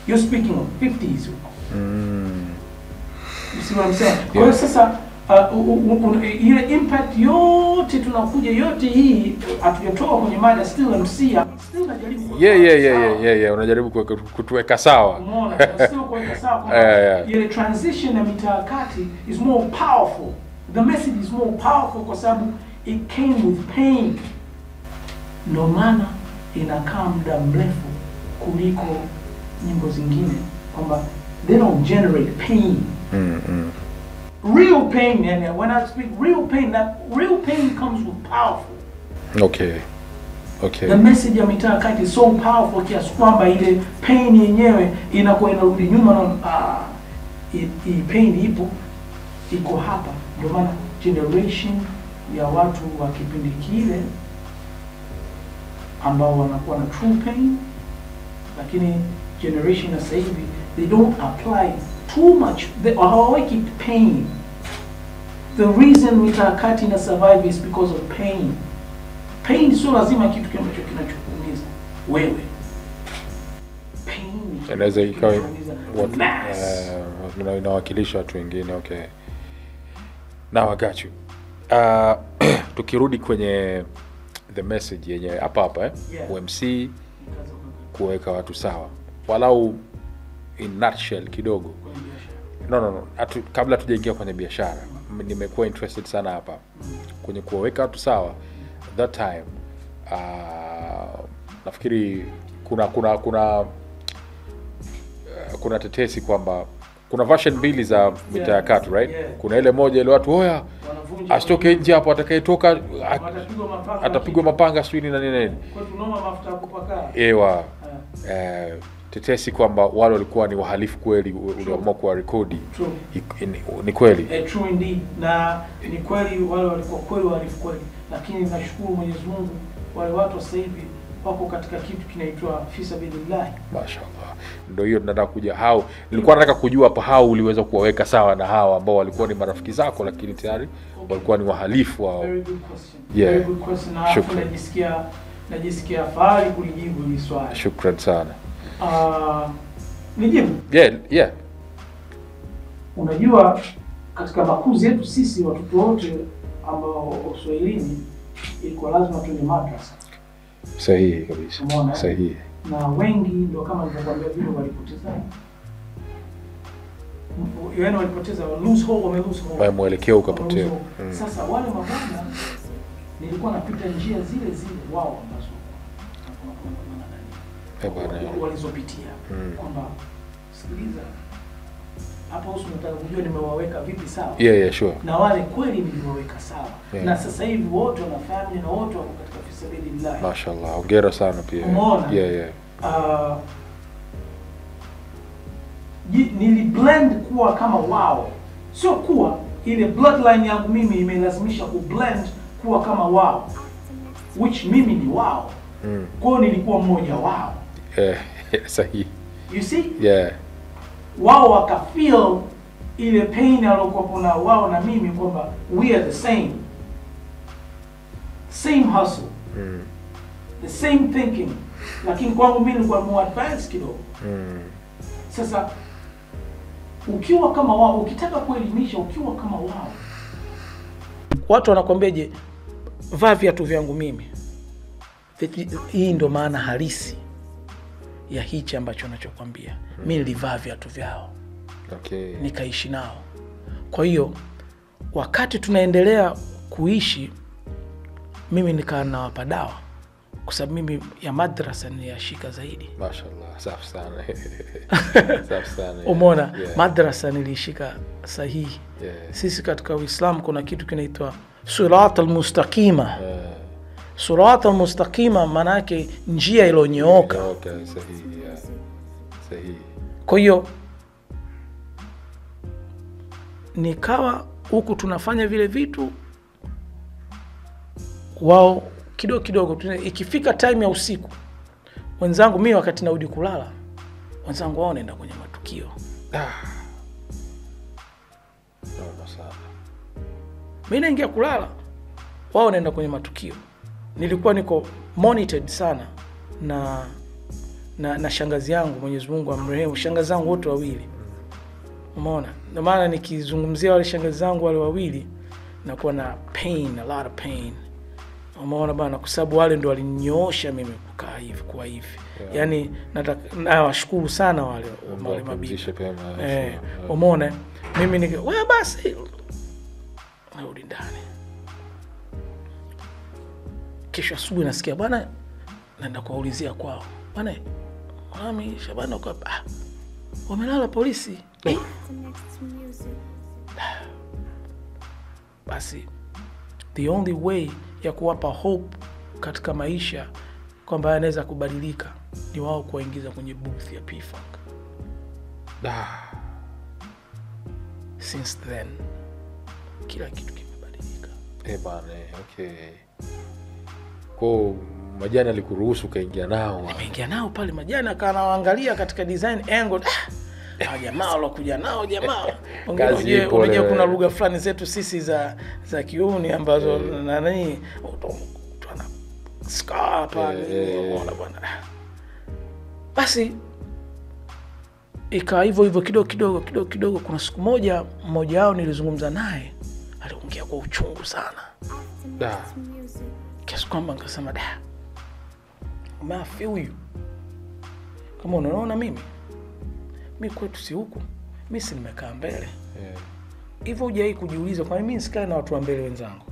You're speaking of 50s huko. You see what I'm saying? Kwa hiyo sasa ile impact yote tunakuja yote hii hatujatoka kwenye mada, still MC still najaribu unajaribu kutuweka sawa. Umeona, still kuweka sawa. Ile transition ya mitaa kati is more powerful, the message is more powerful kwa sababu it came with pain. Ndio maana inakaa muda mrefu kuliko nyimbo zingine, kwamba they don't generate pain. Real pain, and when I speak real pain, that real pain comes with powerful. Okay. The message ya mitaa kati is so powerful kiasi kwamba ile pain yenyewe inakuwa inarudi nyuma na hii pain iko hapa. Ndio maana generation ya watu wa kipindi kile ambao wanakuwa na true pain, lakini generation ya sasa hivi they don't apply too much, they hawaweki pain. The reason mitaa kati na survive is because of pain. Pain sio lazima kitu ambacho kinachokuumiza wewe. Pain inaweza ikawa inawakilisha watu wengine. Okay, now I got you. Tukirudi kwenye the message yenyewe hapa UMC kuweka watu sawa, walau in nutshell kidogo. No. Kabla tujaingia kwenye biashara, nimekuwa interested sana hapa kwenye kuweka watu sawa. That time nafikiri kuna tetesi kwamba kuna version mbili za mitaa kati, right? Kuna ile moja ile watu hoya asitoke nje hapo, atakayetoka atapigwa mapanga swini na nini. Kwa tunoma mafuta kupaka. Tetesi kwamba wale walikuwa ni wahalifu kweli, uliamua kuwa rekodi. Ni kweli? True indeed. Na ni kweli wale walikuwa kweli wahalifu kweli. Lakini nashukuru Mwenyezi Mungu, wale watu sasa hivi wako katika kitu kinaitwa fisabilillah. Mashaallah. Ndio hiyo tunataka kuja hao. Nilikuwa nataka kujua hapa hao uliweza kuwaweka sawa na hao ambao walikuwa ni marafiki zako lakini tayari walikuwa ni wahalifu wao. Very good question. Very good question. Na najisikia fahari kulijibu hili swali. Shukrani sana. Nijibu? Yeah. Unajua katika makuzi yetu sisi watoto wote ambao Uswahilini ilikuwa lazima tuende madrasa. Sahihi kabisa. Sahihi. Na wengi ndio kama nilivyokuambia vile walipoteza. Yaani walipoteza, lose hope. Mwelekeo ukapotea. Sasa wale mabwana nilikuwa napita njia zile wao ambazo walizopitia. Kwamba sikiliza, hapa unataka kujua nimewaweka vipi sawa? Yeah, sure. Na wale kweli niliwaweka sawa. Na sasa hivi wote wana family na wote wako katika fisabilillah. Mashaallah. Hongera sana pia. Yeah. Niliblend kuwa kama wao. Sio kuwa ile bloodline yangu mimi imelazimisha kublend kuwa kama wao. Which mimi ni wao. Kwa hiyo nilikuwa mmoja wao. Sahihi. You see? Yeah. Wao wakafeel ile pain alokuwa na wao na mimi kwamba we are the same hustle. The same thinking. Lakini kwangu mimi nilikuwa more advanced kidogo. Sasa ukiwa kama wao, ukitaka kuelimisha ukiwa kama wao, watu wanakwambiaje, vaa viatu vyangu mimi. Hii ndio maana halisi ya hichi ambacho nachokwambia. Mimi nilivaa viatu vyao. Okay. Nikaishi nao. Kwa hiyo wakati tunaendelea kuishi, mimi nikaa nawapa dawa. Kwa sababu mimi ya madrasa niliyashika zaidi. Mashaallah, safi sana. Safi sana. Umeona, madrasa nilishika sahihi. Sisi katika Uislamu kuna kitu kinaitwa siratal mustaqima. Siratal mustaqima maana yake njia iliyonyooka. Okay, sahihi. Sahihi. Kwa hiyo nikawa huku tunafanya vile vitu, wao kidogo ikifika time ya usiku, wenzangu mimi wakati narudi kulala, wenzangu wao wanaenda kwenye matukio. Mimi naingia kulala, wao wanaenda kwenye matukio. Nilikuwa niko monitored sana na shangazi yangu, Mwenyezi Mungu amrehemu, shangazi zangu wote wawili. Umeona? Ndio maana nikizungumzia wale shangazi zangu wale wawili nakuwa na pain, a lot of pain. Umeona bana, kwa sababu wale ndio walinyoosha mimi kukaa hivi kwa hivi. Yeah. Yaani nawashukuru sana wale mabibi. Umeona? Mimi wewe basi narudi ndani. Kesho asubuhi nasikia bwana naenda kuulizia kwao. Bwana, mami Shabana uko hapa. Wamelala polisi. Basi the only way ya kuwapa hope katika maisha kwamba anaweza kubadilika ni wao kuingiza kwenye booth ya P-Funk. Since then kila kitu kimebadilika. Bana, okay. Kwa Majani alikuruhusu kaingia nao. Nimeingia nao pale Majani akanaangalia katika design angle. Jamaa walokuja nao jamaa. Unajua kuna lugha fulani zetu sisi za kiuni ambazo nani tuna scar pale bwana. Basi ikawa hivyo kidogo kuna siku moja mmoja wao nilizungumza naye aliongea kwa uchungu sana. Kiasi kwamba nikasema I feel you. Kama unaona mimi kwetu si huku. Mimi si nimekaa mbele. Hivyo hujai kujiuliza kwa nini mimi sikae na watu wa mbele wenzangu?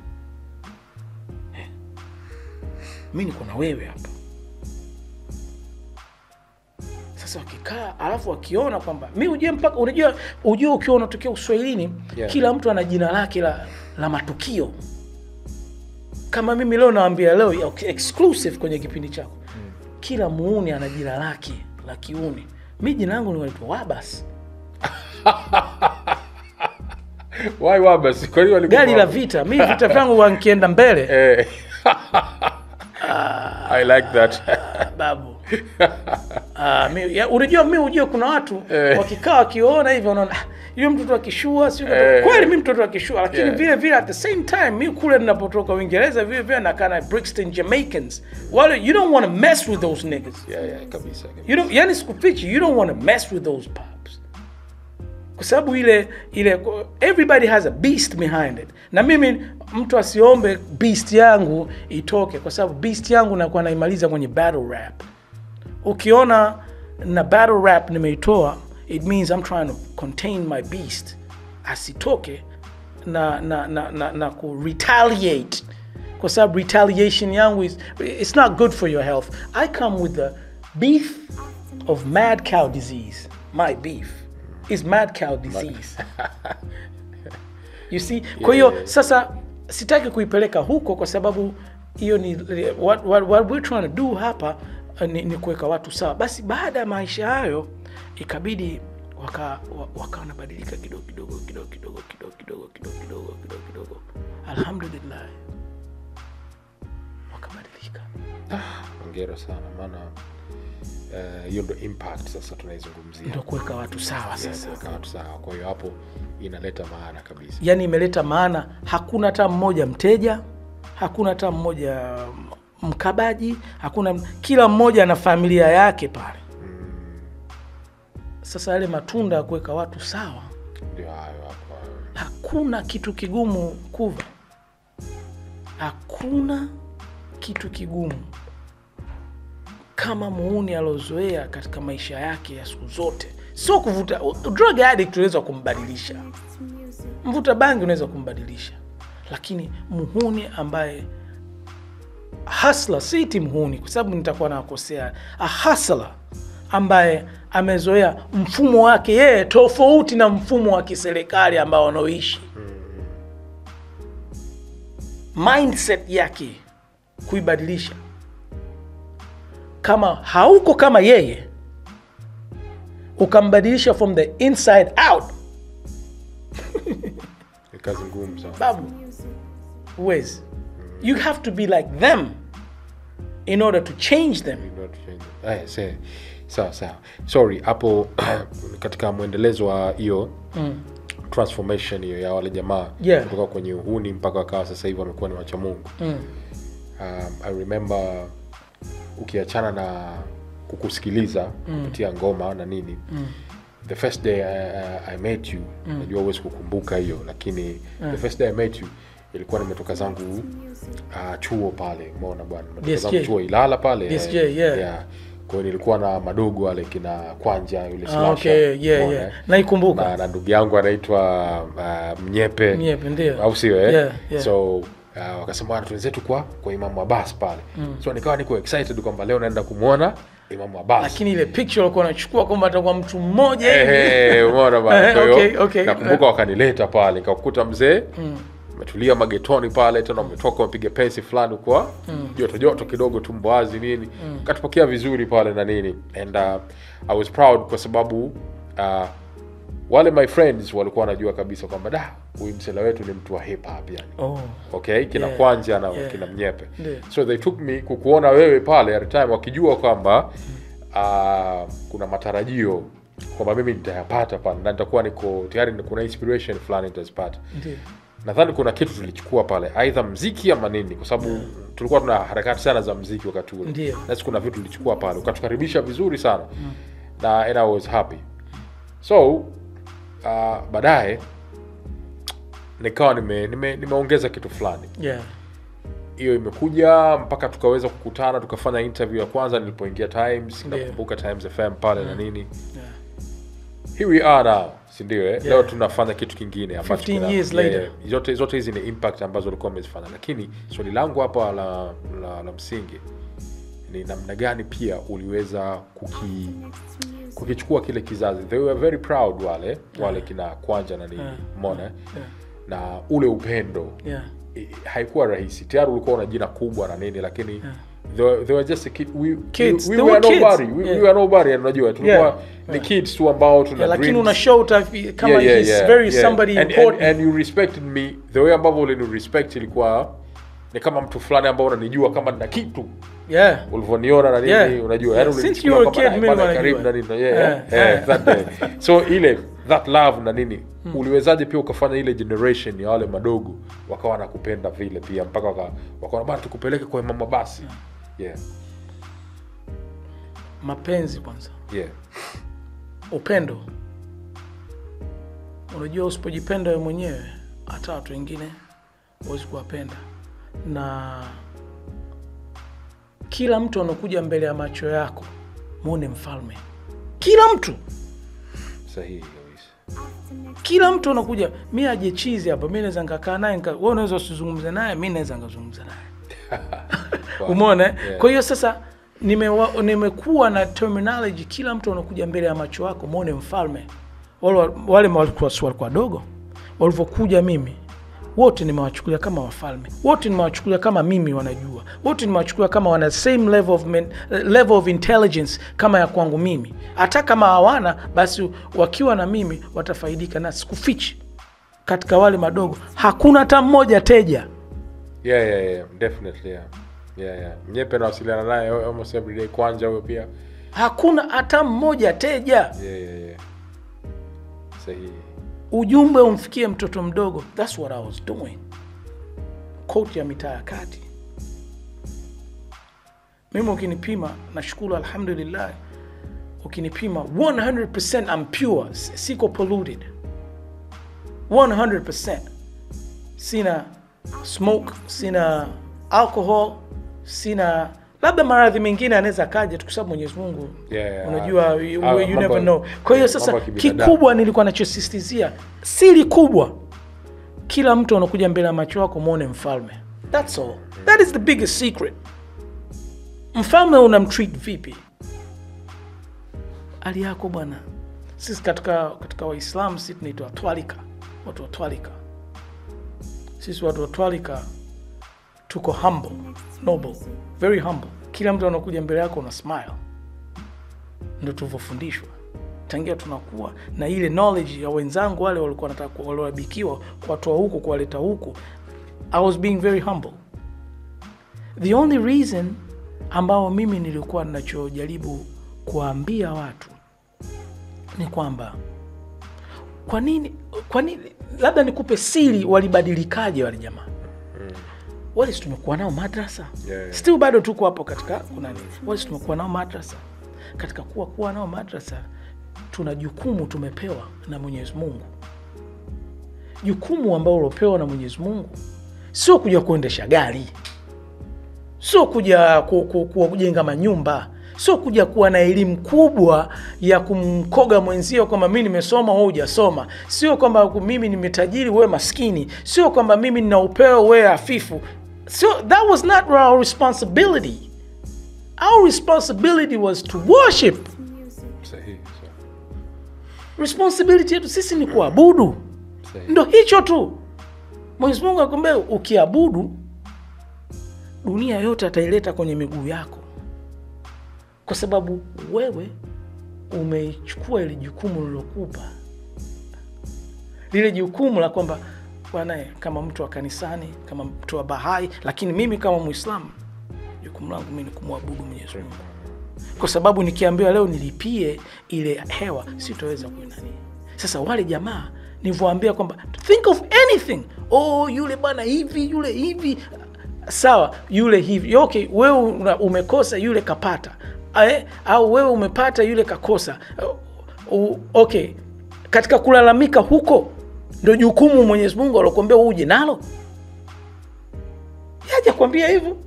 Mimi niko na wewe hapa. Sasa wakikaa alafu wakiona kwamba mimi uje mpaka unajua ukiwa unatokea Uswahilini, kila mtu ana jina lake la matukio. Kama mimi leo naambia leo exclusive kwenye kipindi chako. Kila muuni ana jina lake la kiuni. Mimi jina langu naitwa Wabas. Why Wabas? Kwa hiyo walikuwa gari la vita. Mimi vita vyangu wankienda mbele. I like that. Babu. Unajua kuna watu wakikaa wakiona hivi wanaona yule mtoto akishua sio kweli mimi mtoto akishua, lakini vile at the same time mimi kule ninapotoka Uingereza vile nakaa na Brixton Jamaicans. Well, you don't want to mess with those niggas. Yeah, kabisa. You don't, yani sikufichi, you don't want to mess with those pops. Kwa sababu ile everybody has a beast behind it. Na mimi mtu asiombe beast yangu itoke kwa sababu beast yangu nakuwa naimaliza kwenye battle rap. Ukiona na battle rap nimeitoa, it means I'm trying to contain my beast. Asitoke na ku retaliate. Kwa sababu retaliation yangu it's not good for your health. I come with the beef of mad cow disease. My beef is mad cow disease. You see? Kwa hiyo sasa sitaki kuipeleka huko kwa sababu hiyo ni what we're trying to do hapa ni kuweka watu sawa. Basi baada ya maisha hayo ikabidi wanabadilika kidogo. Alhamdulillah. Wakabadilika. Hongera sana maana hiyo ndio impact sasa tunaizungumzia. Ndio kuweka watu sawa sasa. Kuweka watu sawa. Kwa hiyo hapo inaleta maana kabisa. Yaani imeleta maana, hakuna hata mmoja mteja, hakuna hata mmoja mkabaji, kila mmoja na familia yake pale. Sasa yale matunda ya kuweka watu sawa ndio hayo hapo. Hakuna kitu kigumu kuva. Hakuna kitu kigumu kama muuni alozoea katika maisha yake ya siku zote. Sio kuvuta. Drug addict unaweza kumbadilisha. Mvuta bangi unaweza kumbadilisha. Lakini muhuni ambaye hustler, si muhuni kwa sababu nitakuwa nakosea. A hustler ambaye amezoea mfumo wake yeye tofauti na mfumo wa kiserikali ambao wanaoishi. Mindset yake kuibadilisha. Kama hauko kama yeye ukambadilisha from the inside out. Kazi ngumu sana. Babu. Uwezi. You have to be like them in order to change them. Sawa. Sorry, hapo katika muendelezo wa hiyo transformation hiyo ya wale jamaa kutoka kwenye uhuni mpaka wakawa sasa hivi wamekuwa ni wacha Mungu. I remember ukiachana na kukusikiliza kupitia ngoma na nini, the first day I met you, najua huwezi kukumbuka hiyo, lakini the first day I met you ilikuwa nimetoka zangu chuo pale, umeona bwana, nimetoka zangu chuo Ilala pale. DSJ, yeah. Kwa hiyo nilikuwa na madogo wale kina Kwanja yule Slasher. Okay, yeah. Naikumbuka. Na ndugu yangu anaitwa Mnyepe ndio. Au sio Yeah. So wakasema bwana tuenzetu kwa Imam Abbas pale. So nikawa niko excited kwamba leo naenda kumuona Imam Abbas. Lakini ile picture walikuwa wanachukua kwamba atakuwa mtu mmoja hivi. Umeona bwana. Kwa hiyo okay. nakumbuka wakanileta pale, nikakukuta mzee umetulia magetoni pale, tena umetoka umepiga pensi fulani kwa joto kidogo tumboazi nini. Katupokea vizuri pale na nini. And I was proud kwa sababu wale my friends walikuwa wanajua kabisa kwamba huyu msela wetu ni mtu wa hip hop yani. Okay, kina Kwanja na kina Mnyepe. So they took me kukuona wewe pale at the time, wakijua kwamba kuna matarajio kwamba mimi nitayapata pale na nitakuwa niko tayari, kuna inspiration fulani nitazipata. Nadhani kuna kitu tulichukua pale, aidha muziki ama nini, kwa sababu tulikuwa tuna harakati sana za muziki wakati ule. Na kuna vitu tulichukua pale, ukatukaribisha vizuri sana. Na and I was happy. So baadaye nikawa nimeongeza kitu fulani. Hiyo imekuja mpaka tukaweza kukutana, tukafanya interview ya kwanza nilipoingia Times, nakumbuka Times FM pale na nini. Here we are now, si ndio Leo tunafanya kitu kingine ambacho 15 years later. Zote hizi ni impact ambazo ulikuwa umezifanya, lakini swali langu hapa la msingi ni namna gani pia uliweza kukichukua kile kizazi. They were very proud wale kina Kwanja na nini, umeona na ule upendo. Haikuwa rahisi, tayari ulikuwa una jina kubwa na nini, lakini they were just a kid. We were nobody. We were nobody, and unajua tulikuwa ni kids tu ambao tuna dreams. Lakini una show kama he's very somebody important. And you respected me the way ambavyo ule ni respect ilikuwa ni kama mtu fulani ambao unanijua kama na kitu. Ulivoniona na nini, unajua yani since you were a kid, mimi karibu na nini. That day. So that love na nini, uliwezaje pia ukafanya ile generation ya wale madogo wakawa nakupenda vile pia mpaka wakaona bana tukupeleke kwa Imam Abbas? Mapenzi kwanza. Upendo. Unajua usipojipenda wewe mwenyewe hata watu wengine huwezi kuwapenda. Na kila mtu anakuja mbele ya macho yako muone mfalme. Kila mtu. Sahihi kabisa. Kila mtu anakuja, mimi aje chizi hapa, mimi naweza ngakaa naye, wewe unaweza usizungumze naye, mimi naweza ngazungumza naye. Umeona? Kwa hiyo sasa nimekuwa na terminology, kila mtu anakuja mbele ya macho yako muone mfalme. Wale walikuwa wadogo, walivyokuja mimi wote nimewachukulia kama wafalme. Wote nimewachukulia kama mimi wanajua. Wote nimewachukulia kama wana same level of intelligence kama ya kwangu mimi. Hata kama hawana, basi wakiwa na mimi watafaidika. Na sikufichi, katika wale madogo hakuna hata mmoja teja. Definitely. Mnyepe nawasiliana naye almost every day. Kwanja huyo pia hakuna hata mmoja teja. Sahihi. Ujumbe umfikie mtoto mdogo. That's what I was doing. Quote ya mitaa ya kati. Mimi ukinipima, nashukuru alhamdulillah, ukinipima 100% I'm pure, siko polluted. 100%. Sina smoke, sina alcohol, sina labda maradhi mengine anaweza kaja tu kwa sababu Mwenyezi Mungu unajua you never know. Kwa hiyo sasa kikubwa nilikuwa nachosisitizia, siri kubwa, kila mtu anakuja mbele ya macho yako muone mfalme. That's all. That is the biggest secret. Mfalme unamtreat vipi? Ali yako bwana. Sisi katika Waislamu sisi tunaitwa twalika. Watu wa twalika. Sisi watu wa twalika tuko humble, noble, very humble. Kila mtu anakuja mbele yako una smile. Ndio tulivyofundishwa tangia tunakuwa, na ile knowledge ya wenzangu wale walikuwa wanataka waloabikiwa kuwatoa huku kuwaleta huku. I was being very humble. The only reason ambao mimi nilikuwa ninachojaribu kuambia watu ni kwamba kwa nini labda nikupe siri walibadilikaje wale jamaa. Wale tumekuwa nao madrasa. Still bado tuko hapo katika kuna nini. Wale tumekuwa nao madrasa. Katika kuwa nao madrasa, tuna jukumu tumepewa na Mwenyezi Mungu. Jukumu ambalo ulopewa na Mwenyezi Mungu sio kuja kuendesha gari, sio kuja kujenga manyumba, sio kuja kuwa na elimu kubwa ya kumkoga mwenzio kwamba mimi nimesoma wewe hujasoma, sio kwamba mimi nimetajiri wewe maskini, sio kwamba mimi nina upeo wewe hafifu. So that was not our responsibility. Our responsibility was to worship. Responsibility yetu sisi ni kuabudu. Ndio hicho tu. Mwenyezi Mungu akwambia ukiabudu dunia yote ataileta kwenye miguu yako. Kwa sababu wewe umechukua ile jukumu lilokupa. Lile jukumu la kwamba bwana, kama mtu wa kanisani, kama mtu wa Bahai, lakini mimi kama Muislamu jukumu langu mimi ni kumwabudu Mwenyezi Mungu. Kwa sababu nikiambiwa leo nilipie ile hewa sitaweza kuinani. Sasa wale jamaa nilivyoambia kwamba think of anything, yule bwana hivi, yule hivi, sawa, yule hivi, okay, wewe umekosa yule kapata, au wewe umepata yule kakosa, okay, katika kulalamika huko ndio jukumu Mwenyezi Mungu alokuambia uje nalo. Yaje kwambia hivyo.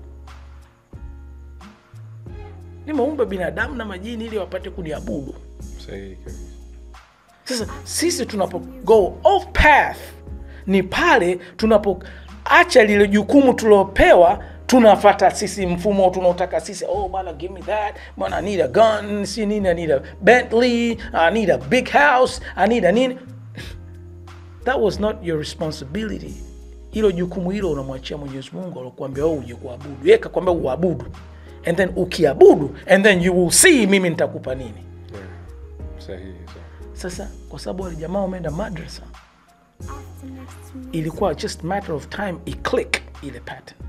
Nimeumba binadamu na majini ili wapate kuniabudu. Sahihi kabisa. Sasa sisi tunapo go off path ni pale tunapoacha lile jukumu tulopewa, tunafuata sisi mfumo tunaotaka sisi. Bana, give me that. Bana, I need a gun, I need a Bentley, I need a big house, I need a nini. That was not your responsibility. Hilo jukumu hilo unamwachia Mwenyezi Mungu alokuambia wewe uje kuabudu. Yeye kakwambia uabudu. And then ukiabudu, and then you will see mimi nitakupa nini. Sahihi. Sasa kwa sababu wale jamaa wameenda madrasa, ilikuwa just matter of time click ile pattern.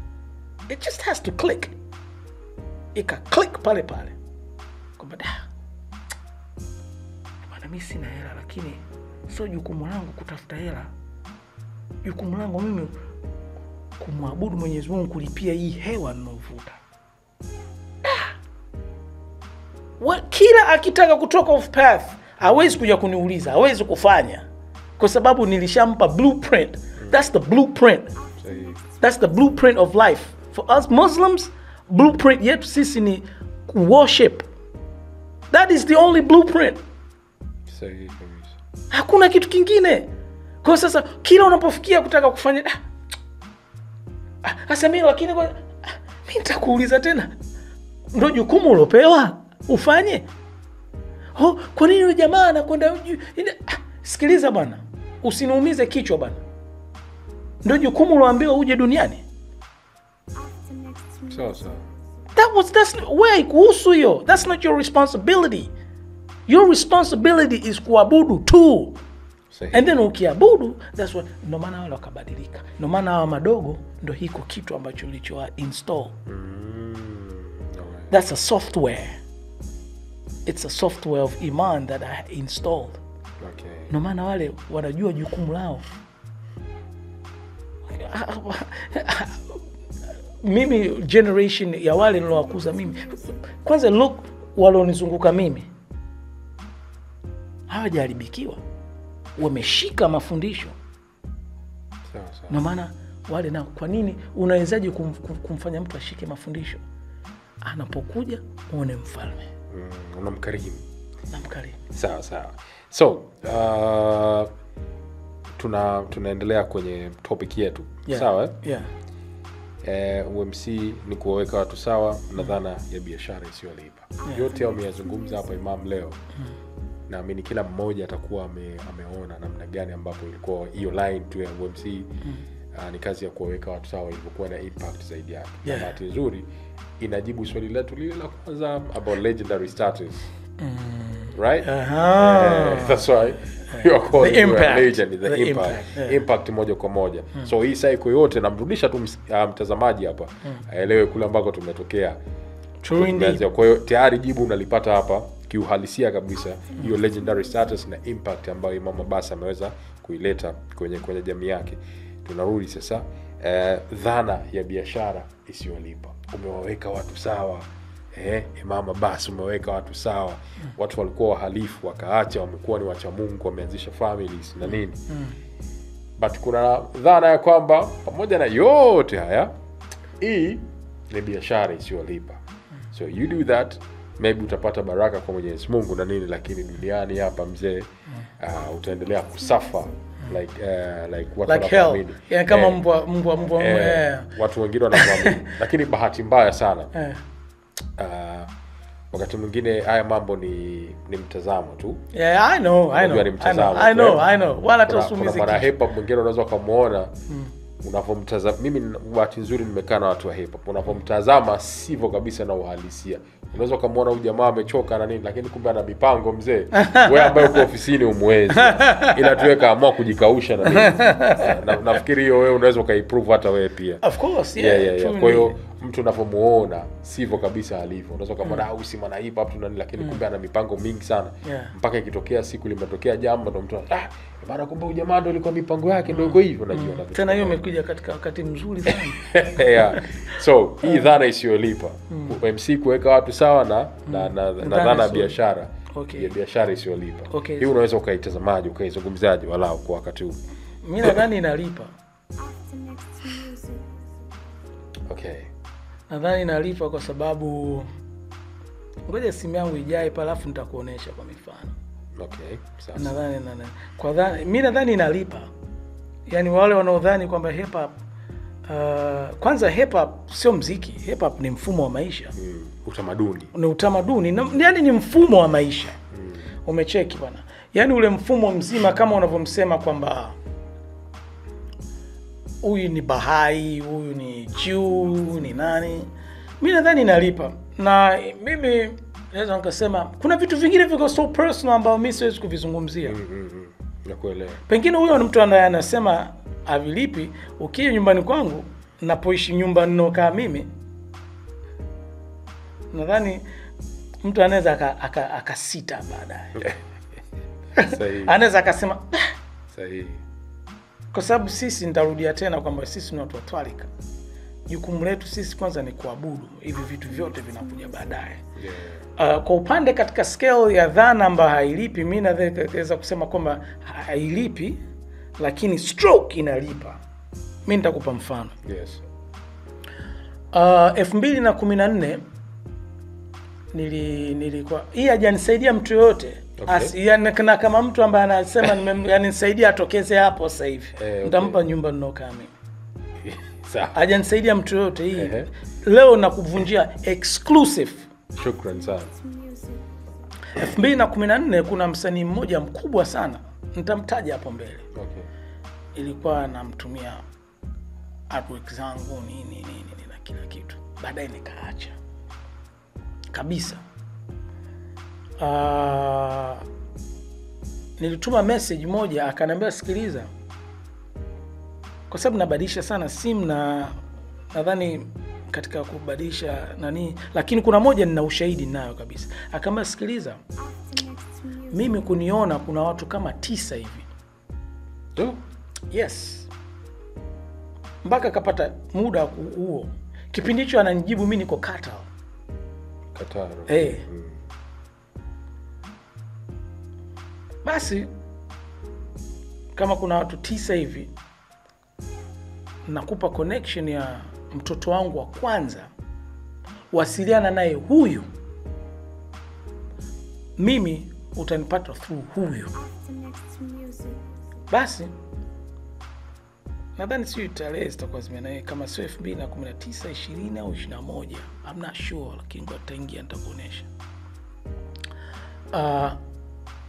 It just has to click. Ika click pale pale. Kwamba bwana, mimi sina hela, lakini sio jukumu langu kutafuta hela. Jukumu langu mimi kumwabudu Mwenyezi Mungu, kulipia hii hewa ninayovuta. Kila akitaka kutoka off path hawezi kuja kuniuliza, hawezi kufanya, kwa sababu nilishampa blueprint. That's the blueprint. That's the blueprint of life. For us Muslims, blueprint yetu sisi ni worship. That is the only blueprint. Hakuna kitu kingine. Kwa sasa kila unapofikia kutaka kufanya sasa mimi, lakini mimi nitakuuliza tena, ndio jukumu ulopewa ufanye. Kwa nini yule jamaa anakwenda? Sikiliza bwana, usiniumize kichwa bwana. Ndio jukumu uloambiwa uje duniani. Sawa. That's way kuhusu hiyo. That's not your responsibility. Your responsibility is kuabudu tu. And then ukiabudu, that's what, no maana wale wakabadilika. No maana hawa madogo ndio hiko kitu ambacho nilicho install. That's a software. It's a software of iman that I installed. Okay. No maana wale wanajua jukumu lao. Mimi generation ya wale nilowakuza mimi. Kwanza look walionizunguka mimi. Hawajaribikiwa. Wameshika mafundisho. Sawa. No maana wale nao, kwa nini unawezaje kumfanya mtu ashike mafundisho? Anapokuja uone mfalme. Unamkarimu. Namkarimu. Sawa. So, tunaendelea kwenye topic yetu. Yeah. Sawa? Yeah. UMC ni kuwaweka watu sawa na dhana ya biashara isiyolipa. Yote wameyazungumza hapa Imam leo. Naamini kila mmoja atakuwa ameona namna gani ambapo ilikuwa hiyo line tu ya UMC ni kazi ya kuwaweka watu sawa ilikuwa na impact zaidi yake. Yeah. Bahati nzuri inajibu swali letu lile la kwanza about legendary status. Right? That's right. You are called a legend, the impact. Yeah. Impact moja kwa moja. So hii cycle yote namrudisha tu mtazamaji hapa aelewe kule ambako tumetokea. Kwa hiyo tayari jibu unalipata hapa kiuhalisia kabisa, hiyo legendary status na impact ambayo Imam Abbas ameweza kuileta kwenye jamii yake. Tunarudi sasa dhana ya biashara isiyolipa. Umewaweka watu sawa. mama basi umeweka watu sawa. Watu walikuwa wahalifu wakaacha, wamekuwa ni wacha Mungu, wameanzisha families na nini. But kuna dhana ya kwamba pamoja na yote haya, hii ni biashara isiyolipa. So you do that, maybe utapata baraka kwa Mwenyezi Mungu na nini, lakini duniani hapa mzee utaendelea kusafa like watu wanaamini. Yani kama mbwa watu wengine wanaamini. Lakini bahati mbaya sana. Wakati mwingine haya mambo ni mtazamo tu. Yeah, I know. Wala tusumizi. Kuna hip hop mwingine unaweza kumuona unapomtazama. Mimi bahati nzuri nimekaa na watu wa hip hop. Unapomtazama sivyo kabisa na uhalisia. Unaweza kumuona huyu jamaa amechoka na nini, lakini kumbe ana mipango mzee. Wewe ambaye uko ofisini umwezi. Ila tuweka amua kujikausha na nini. Nafikiri hiyo wewe unaweza ukaiprove hata wewe pia. Of course, yeah. Kwa hiyo mtu unapomuona sivyo kabisa alivyo. Unaweza kumuona si maana hip hop tu nani, lakini kumbe ana mipango mingi sana. Mpaka ikitokea siku limetokea jambo ndo mtu bana, kumbe huyu jamaa ndo alikuwa mipango yake ndio iko hivyo, unajua. Tena hiyo imekuja katika wakati mzuri sana. So hii dhana isiyolipa. MC kuweka watu sawa na dhana ya biashara. Ya biashara isiyolipa. Hii unaweza ukaitazamaje, ukaizungumzaje walau kwa wakati huu? Mimi nadhani inalipa. Nadhani inalipa kwa sababu ngoja simu yangu ijae pale alafu nitakuonesha kwa mifano. Sasa. Mimi nadhani inalipa. Yaani wale wanaodhani kwamba hip hop kwanza hip hop sio muziki. Hip hop ni mfumo wa maisha. Utamaduni. Ni utamaduni. Yaani ni mfumo wa maisha. Umecheki bwana. Yaani ule mfumo mzima kama unavyomsema kwamba huyu ni Bahai, huyu ni Jew, ni nani. Mimi nadhani inalipa. Na mimi naweza nikasema kuna vitu vingine viko so personal ambao mimi siwezi kuvizungumzia. Nakuelewa. Pengine huyo ni mtu anayesema avilipi. Ukija nyumbani kwangu napoishi nyumba ninokaa mimi, nadhani mtu anaweza akasita baadaye. Sahihi. Anaweza akasema sahihi. Kwa sababu sisi, nitarudia tena kwamba sisi ni watu wa twalika. Jukumu letu sisi kwanza ni kuabudu. Hivi vitu vyote vinakuja baadaye. Kwa upande katika scale ya dhana ambayo hailipi, mimi naweza kusema kwamba hailipi lakini stroke inalipa. Mimi nitakupa mfano. 2014 nilikuwa hii hajanisaidia mtu yote. Na kama mtu ambaye anasema ananisaidia atokeze hapo sasa hivi. Nitampa nyumba ninokaa mimi. Hajanisaidia mtu yote hii. Leo nakuvunjia exclusive. Shukrani sana. 2014 kuna msanii mmoja mkubwa sana. Nitamtaja hapo mbele. Ilikuwa namtumia artwork zangu nini na kila kitu. Baadaye nikaacha kabisa. Nilituma message moja akaniambia sikiliza, kwa sababu nabadilisha sana simu na nadhani katika kubadilisha nani, lakini kuna moja nina ushahidi nayo kabisa. Akaniambia sikiliza, mimi kuniona kuna watu kama 9 hivi. Yes. Mpaka kapata muda huo. Kipindi hicho ananijibu mimi niko Qatar. Basi kama kuna watu 9 hivi, nakupa connection ya mtoto wangu wa kwanza, wasiliana naye huyu, mimi utanipata through huyu. Basi nadhani sio tarehe zitakuwa zimenaye, kama sio 2019, 20 au 21, I'm not sure, lakini kwa taingia nitakuonesha.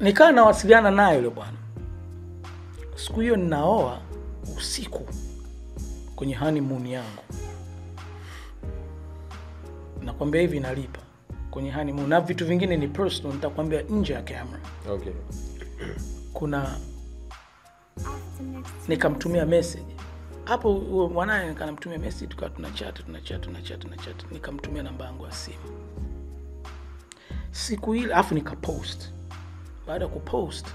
Nikaa nawasiliana naye yule bwana. Siku hiyo ninaoa usiku kwenye honeymoon yangu. Nakwambia hivi nalipa kwenye honeymoon, na vitu vingine ni personal, nitakwambia nje ya camera. Kuna nikamtumia message. Hapo mwanae nikamtumia message, tukawa tunachat. Nikamtumia namba yangu ya simu. Siku ile afu nikapost. Baada ya kupost,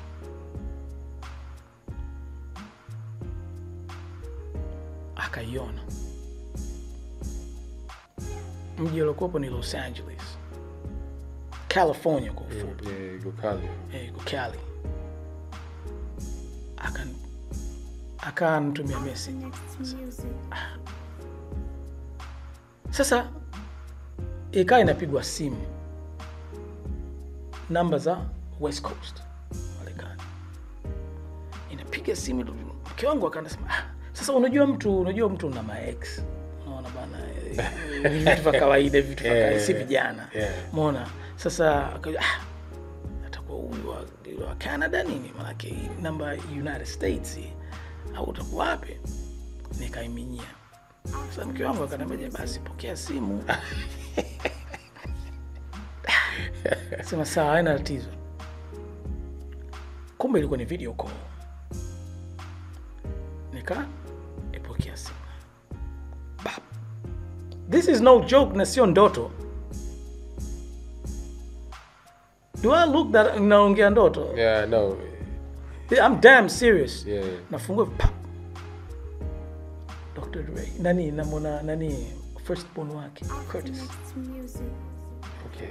akaiona. Mji uliokuwa ni Los Angeles. California kwa ufupi. Yuko Cali. Yuko Cali. Akanitumia message. Sasa ikawa inapigwa simu, namba za West Coast Marekani, inapiga simu. Mke wangu akasema, sasa unajua mtu una ma ex, unaona bana, vitu vya kawaida, vitu vya kawaida, si vijana, umeona. Sasa atakuwa huyu wa Canada nini, maana namba United States au utakuwa wapi? Nikaiminyia. Sasa mke wangu akaniambia, basi pokea simu. Sema sawa, haina tatizo. Kumbe ilikuwa ni video call. Ipokea simu. Bap. This is no joke, na sio ndoto. Do I look that naongea ndoto? Yeah, no. I'm damn serious. Yeah. Nafungua Dr. Dre. Nani firstborn wake, Curtis. Okay.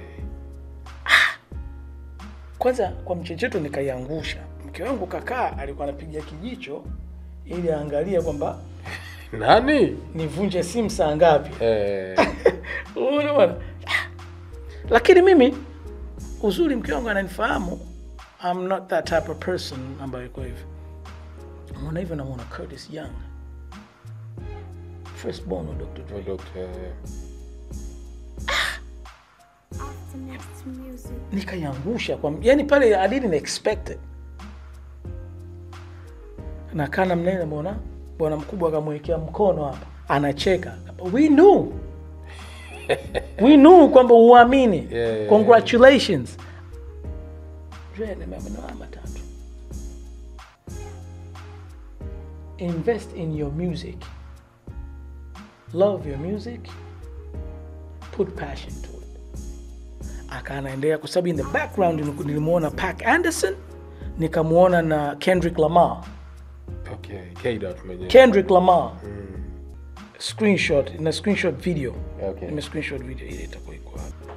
Kwanza kwa mchecheto nikaiangusha. Mke wangu kakaa alikuwa anapiga kijicho ili aangalie kwamba nani nivunje simu saa ngapi. Unaona? Lakini mimi uzuri mke wangu ananifahamu. I'm not that type of person ambaye kwa hivyo. Unaona hivyo, namuona Curtis Young, firstborn of Dr. Dre. Nikaiangusha kwa, yani pale I didn't expect it. Na kana mnene muona bwana mkubwa akamwekea mkono hapa, anacheka. We knew kwamba uamini. Congratulations. Dre nimeamua matatu. Invest in your music. Love your music. Put passion to it. Akaanaendea kwa sababu in the background nilimuona Pac Anderson, nikamuona na Kendrick Lamar. Okay, Kendrick Lamar. Screenshot video. Okay. Screenshot video ile itakuwa iko hapo.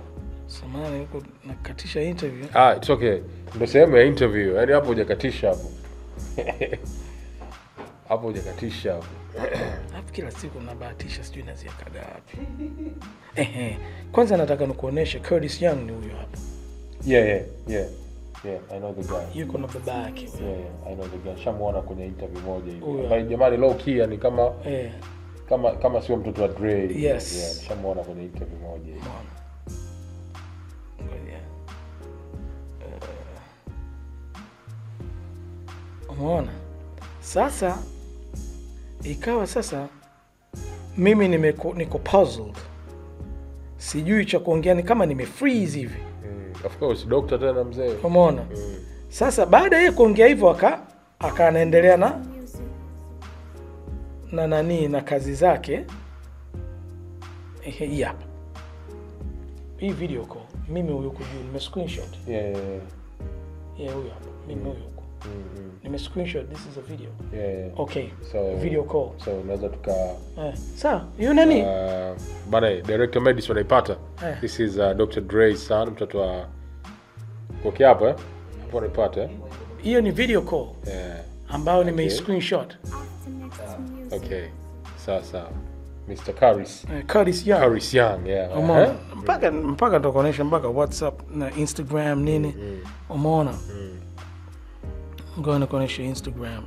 Samahani yuko nakatisha interview. It's okay. Ndio sehemu ya interview. Yaani hapo hujakatisha hapo. Hapo hujakatisha hapo. Hapo kila siku nabahatisha, sijui naziakaga wapi. Kwanza nataka nikuoneshe Curtis Young ni huyo hapa. Yeah, I know the guy. Yuko na baba yake. Yeah, I know the guy. Shamuona kwenye interview moja hivi. Bali jamani low key, yani kama sio mtoto wa Dre. Yes. Yeah, shamuona kwenye interview moja hivi. Umeona? Sasa ikawa sasa mimi niko puzzled. Sijui cha kuongea, ni kama nimefreeze hivi. Of course, doctor tena mzee. Umeona? Sasa baada ya kuongea hivyo akaanaendelea na kazi zake. Hii hapa. Hii video call. Mimi huyo kujua nime screenshot. Yeah, huyo hapa. Mimi huyo. Nime screenshot, this is a video. Yeah. Okay. So video call. So unaweza sawa, hiyo nani? Bana director Medis wanaipata. This is Dr. Dre's son, mtoto wa okay hapa hapo unaipata. Hiyo ni video call. Ambao nime screenshot. Okay. Sawa. Mr. Curtis Young, yeah. Mpaka tutakuonesha mpaka WhatsApp na Instagram nini. Umeona? Ngoja nikuonesha Instagram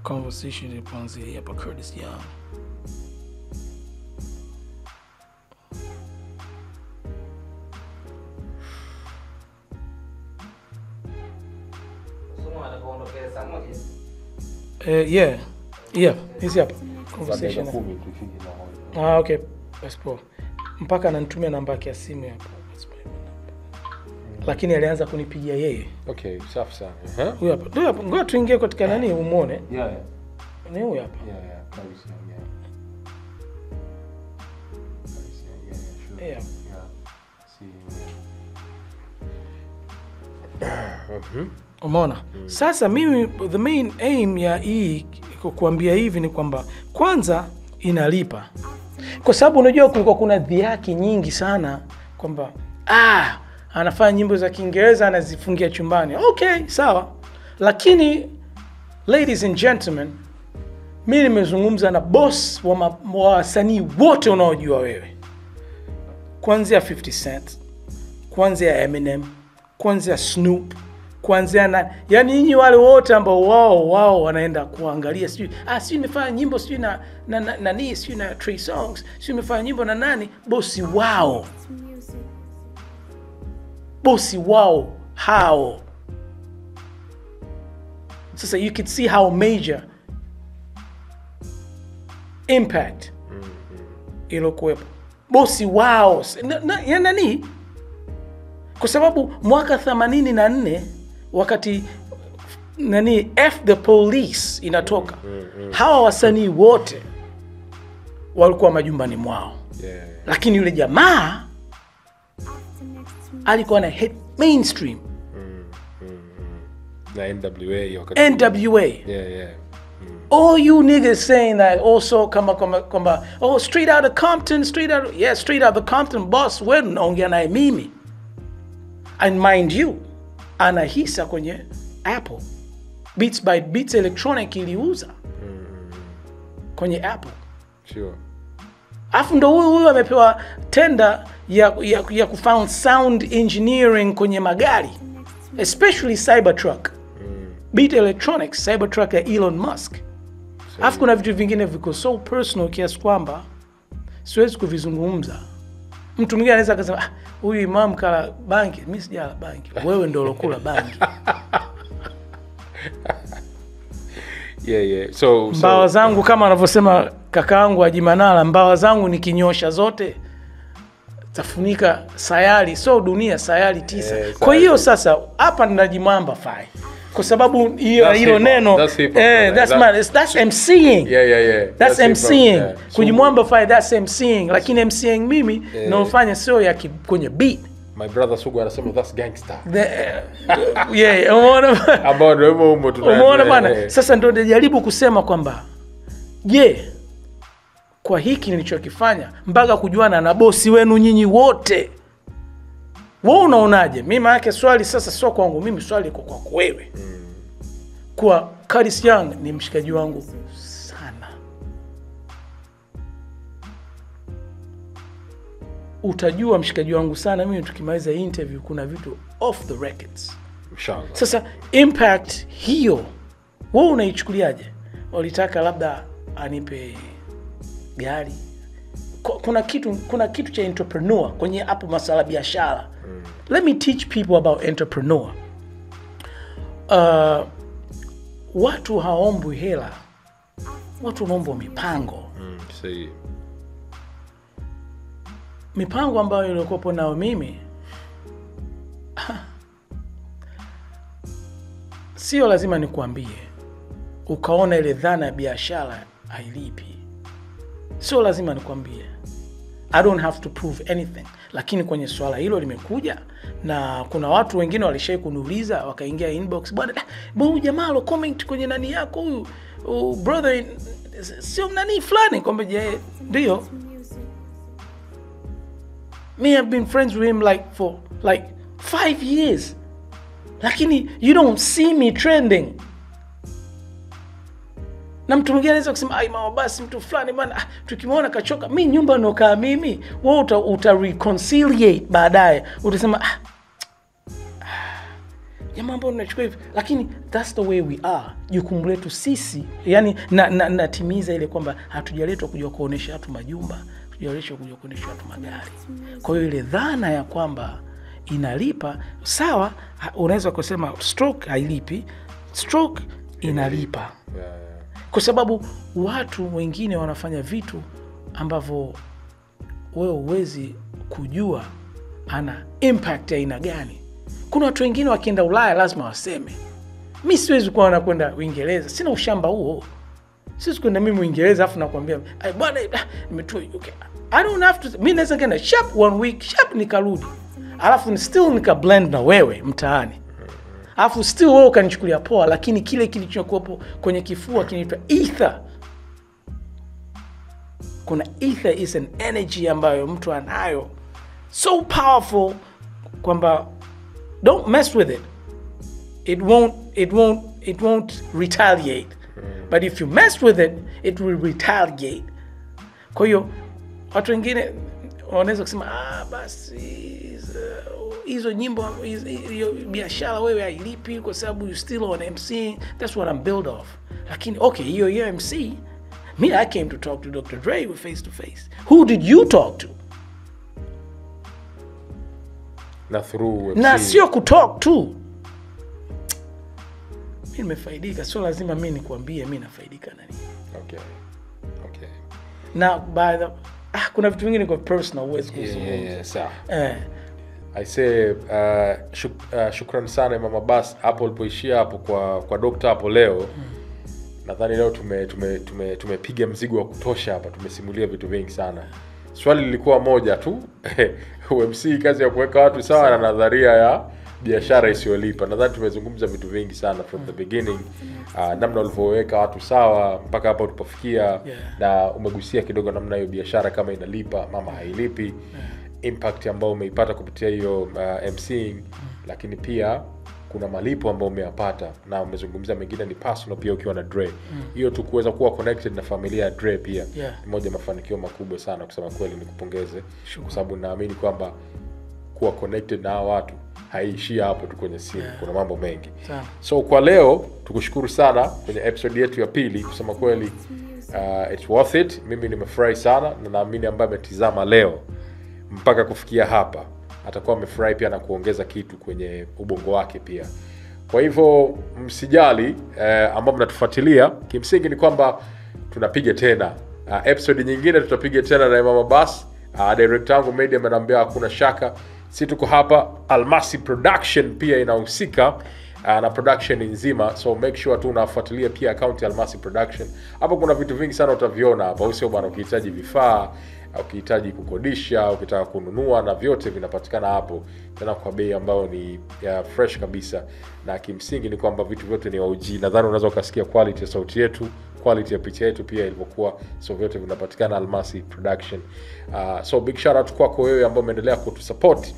conversation ipanzi hapa Curtis Young. Yeah, hizi hapa conversation. Okay, basi poa. Mpaka ananitumia namba yake ya simu hapa. Lakini alianza kunipigia yeye. Okay, safi sana. Huyu hapa. Ndio hapo. Ngoja tuingie katika nani umuone. Yeah. Ni huyu hapa. Yeah. Curtis Young, yeah. Umeona? Sasa mimi the main aim ya hii kukuambia hivi ni kwamba kwanza inalipa. Kwa sababu unajua kulikuwa kuna dhihaki nyingi sana kwamba anafanya nyimbo za Kiingereza anazifungia chumbani. Okay, sawa. Lakini ladies and gentlemen, mimi nimezungumza na boss wa wasanii wote unaojua wewe. Kuanzia 50 Cent, kuanzia Eminem, kuanzia Snoop, kuanzia yani nyinyi wale wote ambao wao wanaenda kuangalia sijui nimefanya nyimbo sijui na nani sijui na Trey Songz, sijui nimefanya nyimbo na nani, bosi wao hao. Sasa you could see how major impact ilokuwepo. Bosi wao nani? Kwa sababu mwaka 84 wakati nani F the Police inatoka, hawa wasanii wote walikuwa majumbani mwao. Lakini yule jamaa alikuwa na hit mainstream. Na NWA wakati NWA. All you niggas saying that also kama straight out of Compton, straight out of Compton, boss, wewe unaongea naye mimi. And mind you, anahisa kwenye Apple. Beats by Beats Electronic iliuza kwenye Apple. Sure. Afu ndo huyu amepewa tender ya kufound sound engineering kwenye magari, especially Cybertruck. Beat Electronics, Cybertruck ya Elon Musk. Afu kuna vitu vingine viko so personal kiasi kwamba siwezi kuvizungumza. Mtu mwingine anaweza kusema huyu imam kala bangi, mimi sijala bangi. Wewe ndio ulokula bangi. So mbawa zangu kama anavyosema kakaangu Ajimanala, mbawa zangu nikinyosha zote tafunika sayari, so dunia sayari 9. Kwa hiyo sasa hapa ninajimwamba fai. Kwa sababu hilo neno that's MCing. That's MCing. Kujimwamba fai, that's MCing. Lakini MCing mimi naofanya sio ya kwenye beat. My brother Sugu anasema that's gangster. Umeona bwana. Sasa ndio najaribu kusema kwamba kwa hiki nilichokifanya mpaka kujuana na bosi wenu nyinyi wote, wewe unaonaje? Mimi maana swali sasa sio kwangu mimi, swali liko kwako wewe. Kwa Curtis Young ni mshikaji wangu sana. Utajua mshikaji wangu sana mimi tukimaliza interview kuna vitu off the records. Inshallah. Sasa impact hiyo wewe unaichukuliaje? Walitaka labda anipe gari. Kuna kitu cha entrepreneur kwenye hapo masala biashara. Let me teach people about entrepreneur. Watu haombwi hela. Watu wanaomba mipango. Sahihi. Mipango ambayo ilikuwa nao mimi sio lazima nikuambie ukaona ile dhana ya biashara hailipi. Sio lazima nikwambie. I don't have to prove anything. Lakini kwenye swala hilo limekuja na kuna watu wengine walishai kuniuliza wakaingia inbox, bwana jamaa alo comment kwenye nani yako huyu brother sio nani fulani, kwamba ndio me have been friends with him for 5 years. Lakini you don't see me trending. Na mtu mwingine anaweza kusema mama basi mtu fulani bwana tukimwona kachoka, mimi nyumba nokaa mimi, wewe uta reconciliate baadaye. Utasema jamaa mbona unachukua hivi? Lakini that's the way we are. Jukumu letu sisi, yani natimiza ile kwamba hatujaletwa kuja kuonesha watu majumba, hatujaletwa kuja kuonesha watu magari. Kwa hiyo ile dhana ya kwamba inalipa, sawa, unaweza kusema stroke hailipi, stroke inalipa. Kwa sababu watu wengine wanafanya vitu ambavyo wewe huwezi kujua ana impact ya aina gani. Kuna watu wengine wakienda Ulaya lazima waseme. Mimi siwezi kuwa nakwenda Uingereza, sina ushamba huo. Siwezi kwenda mimi Uingereza afu nakwambia bwana nimetoa UK. I don't have to. Mimi naweza kwenda shop 1 week, shop nikarudi. Alafu still nika blend na wewe mtaani. Alafu still wewe ukanichukulia poa, lakini kile kilichokuwepo kwenye kifua kinaitwa ether. Kuna ether is an energy ambayo mtu anayo so powerful kwamba don't mess with it. It won't retaliate. But if you mess with it, it will retaliate. Kwa hiyo watu wengine wanaweza kusema basi hizo nyimbo hiyo biashara wewe hailipi kwa sababu you still on MC. That's what I'm built off. Lakini okay, hiyo MC, me, I came to talk to Dr. Dre with face to face. Who did you talk to? Na through MC. Na sio kutalk to. Mimi nimefaidika, sio lazima mimi nikuambie mimi nafaidika na nini. Okay. Na by the kuna vitu vingine kwa personal ways kuzungumza. Yeah, sawa. I say shukran sana Mama Bass hapo ulipoishia hapo kwa doctor hapo leo. Nadhani leo tumepiga mzigo wa kutosha hapa, tumesimulia vitu vingi sana. Swali lilikuwa moja tu. MC kazi ya kuweka watu sawa na nadharia ya biashara isiyolipa. Nadhani tumezungumza vitu vingi sana from the beginning. Namna ulivyoweka watu sawa mpaka hapa tulipofikia, na umegusia kidogo namna hiyo biashara kama inalipa mama hailipi, impact ambayo umeipata kupitia hiyo MCing, lakini pia kuna malipo ambayo umeyapata, na umezungumzia mengine ni personal pia ukiwa na Dre. Hiyo tu kuweza kuwa connected na familia ya Dre pia ni moja mafanikio makubwa sana, kusema kweli nikupongeze, kwa sababu naamini kwamba kuwa connected na watu haishia hapo tu kwenye simu. Kuna mambo mengi. So kwa leo tukushukuru sana kwenye episode yetu ya pili, kusema kweli it's worth it. Mimi nimefurahi sana, na naamini ambaye ametizama leo mpaka kufikia hapa atakuwa amefurahi pia na kuongeza kitu kwenye ubongo wake pia. Kwa hivyo msijali ambao mnatufuatilia, kimsingi ni kwamba tunapiga tena episode nyingine, tutapiga tena na Mama Bass. Director wangu media ameniambia hakuna shaka, si tuko hapa. Almasi Production pia inahusika na production nzima, so make sure tu unafuatilia pia account ya Almasi Production. Hapo kuna vitu vingi sana utaviona hapa, usio bwana, ukihitaji vifaa, ukihitaji kukodisha, ukitaka kununua, na vyote vinapatikana hapo, tena kwa bei ambayo ni fresh kabisa. Na kimsingi ni kwamba vitu vyote ni OG. Nadhani unaweza ukasikia quality ya sauti yetu, quality ya picha yetu pia ilivyokuwa, so vyote vinapatikana Almasi Production. So big shout out kwako wewe ambao umeendelea kutusupport,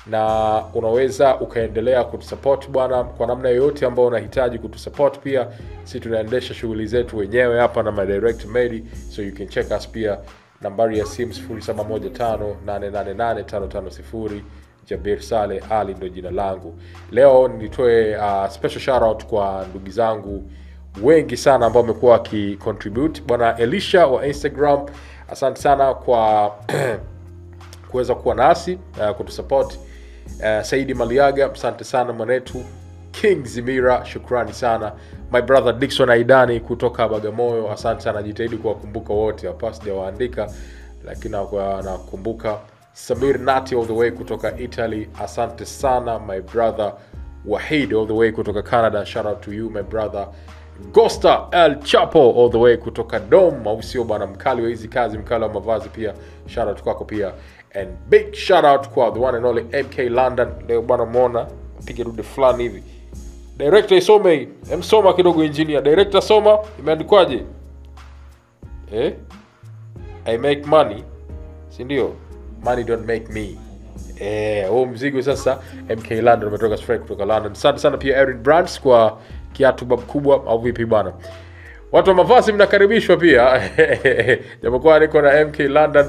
na unaweza ukaendelea kutusupport bwana kwa namna yoyote ambayo unahitaji kutusupport pia. Sisi tunaendesha shughuli zetu wenyewe hapa na my direct mail, so you can check us pia. Nambari ya simu 0715888550. Jabir Saleh Ali ndo jina langu. Leo nitoe special shout out kwa ndugu zangu wengi sana ambao wamekuwa wakicontribute. Bwana Elisha wa Instagram, asante sana kwa kuweza kuwa nasi kutusupport. Saidi Maliaga, asante sana mwanetu. King Zimira, shukrani sana. My brother Dickson Aidani kutoka Bagamoyo, asante sana. Jitahidi kuwakumbuka wote hapa, sijawaandika lakini nakumbuka. Samir Nati all the way kutoka Italy, asante sana. My brother Wahid all the way kutoka Canada, shout out to you my brother. Gosta El Chapo all the way kutoka Dom, au sio bwana, mkali wa hizi kazi, mkali wa mavazi pia, shout out kwako pia. And big shout out kwa the one and only MK London. Leo bwana muona piga rude fulani hivi. Director isome, msoma kidogo engineer. Director soma, imeandikwaje? I make money, si ndio? Money don't make me. Huo mzigo sasa MK London umetoka straight kutoka London. Asante sana pia Erin Brands kwa kiatu bab kubwa, au vipi bwana? Watu wa mavazi mnakaribishwa pia. Japokuwa niko na MK London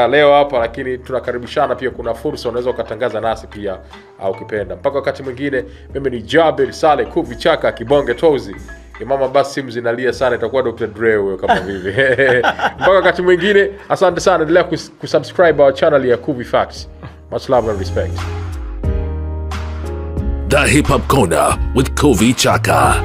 leo hapa, lakini tunakaribishana pia. Kuna fursa unaweza ukatangaza nasi pia au ukipenda. Mpaka wakati mwingine, mimi ni Jabir Saleh Kuvichaka Kibonge Tozi. Mama Bass simu zinalia sana, itakuwa Dr. Dre huyo kama vivi. Mpaka wakati mwingine, asante sana. Endelea kusubscribe our channel ya Kuvi Facts. Much love and respect. The Hip Hop Corner with Kuvichaka.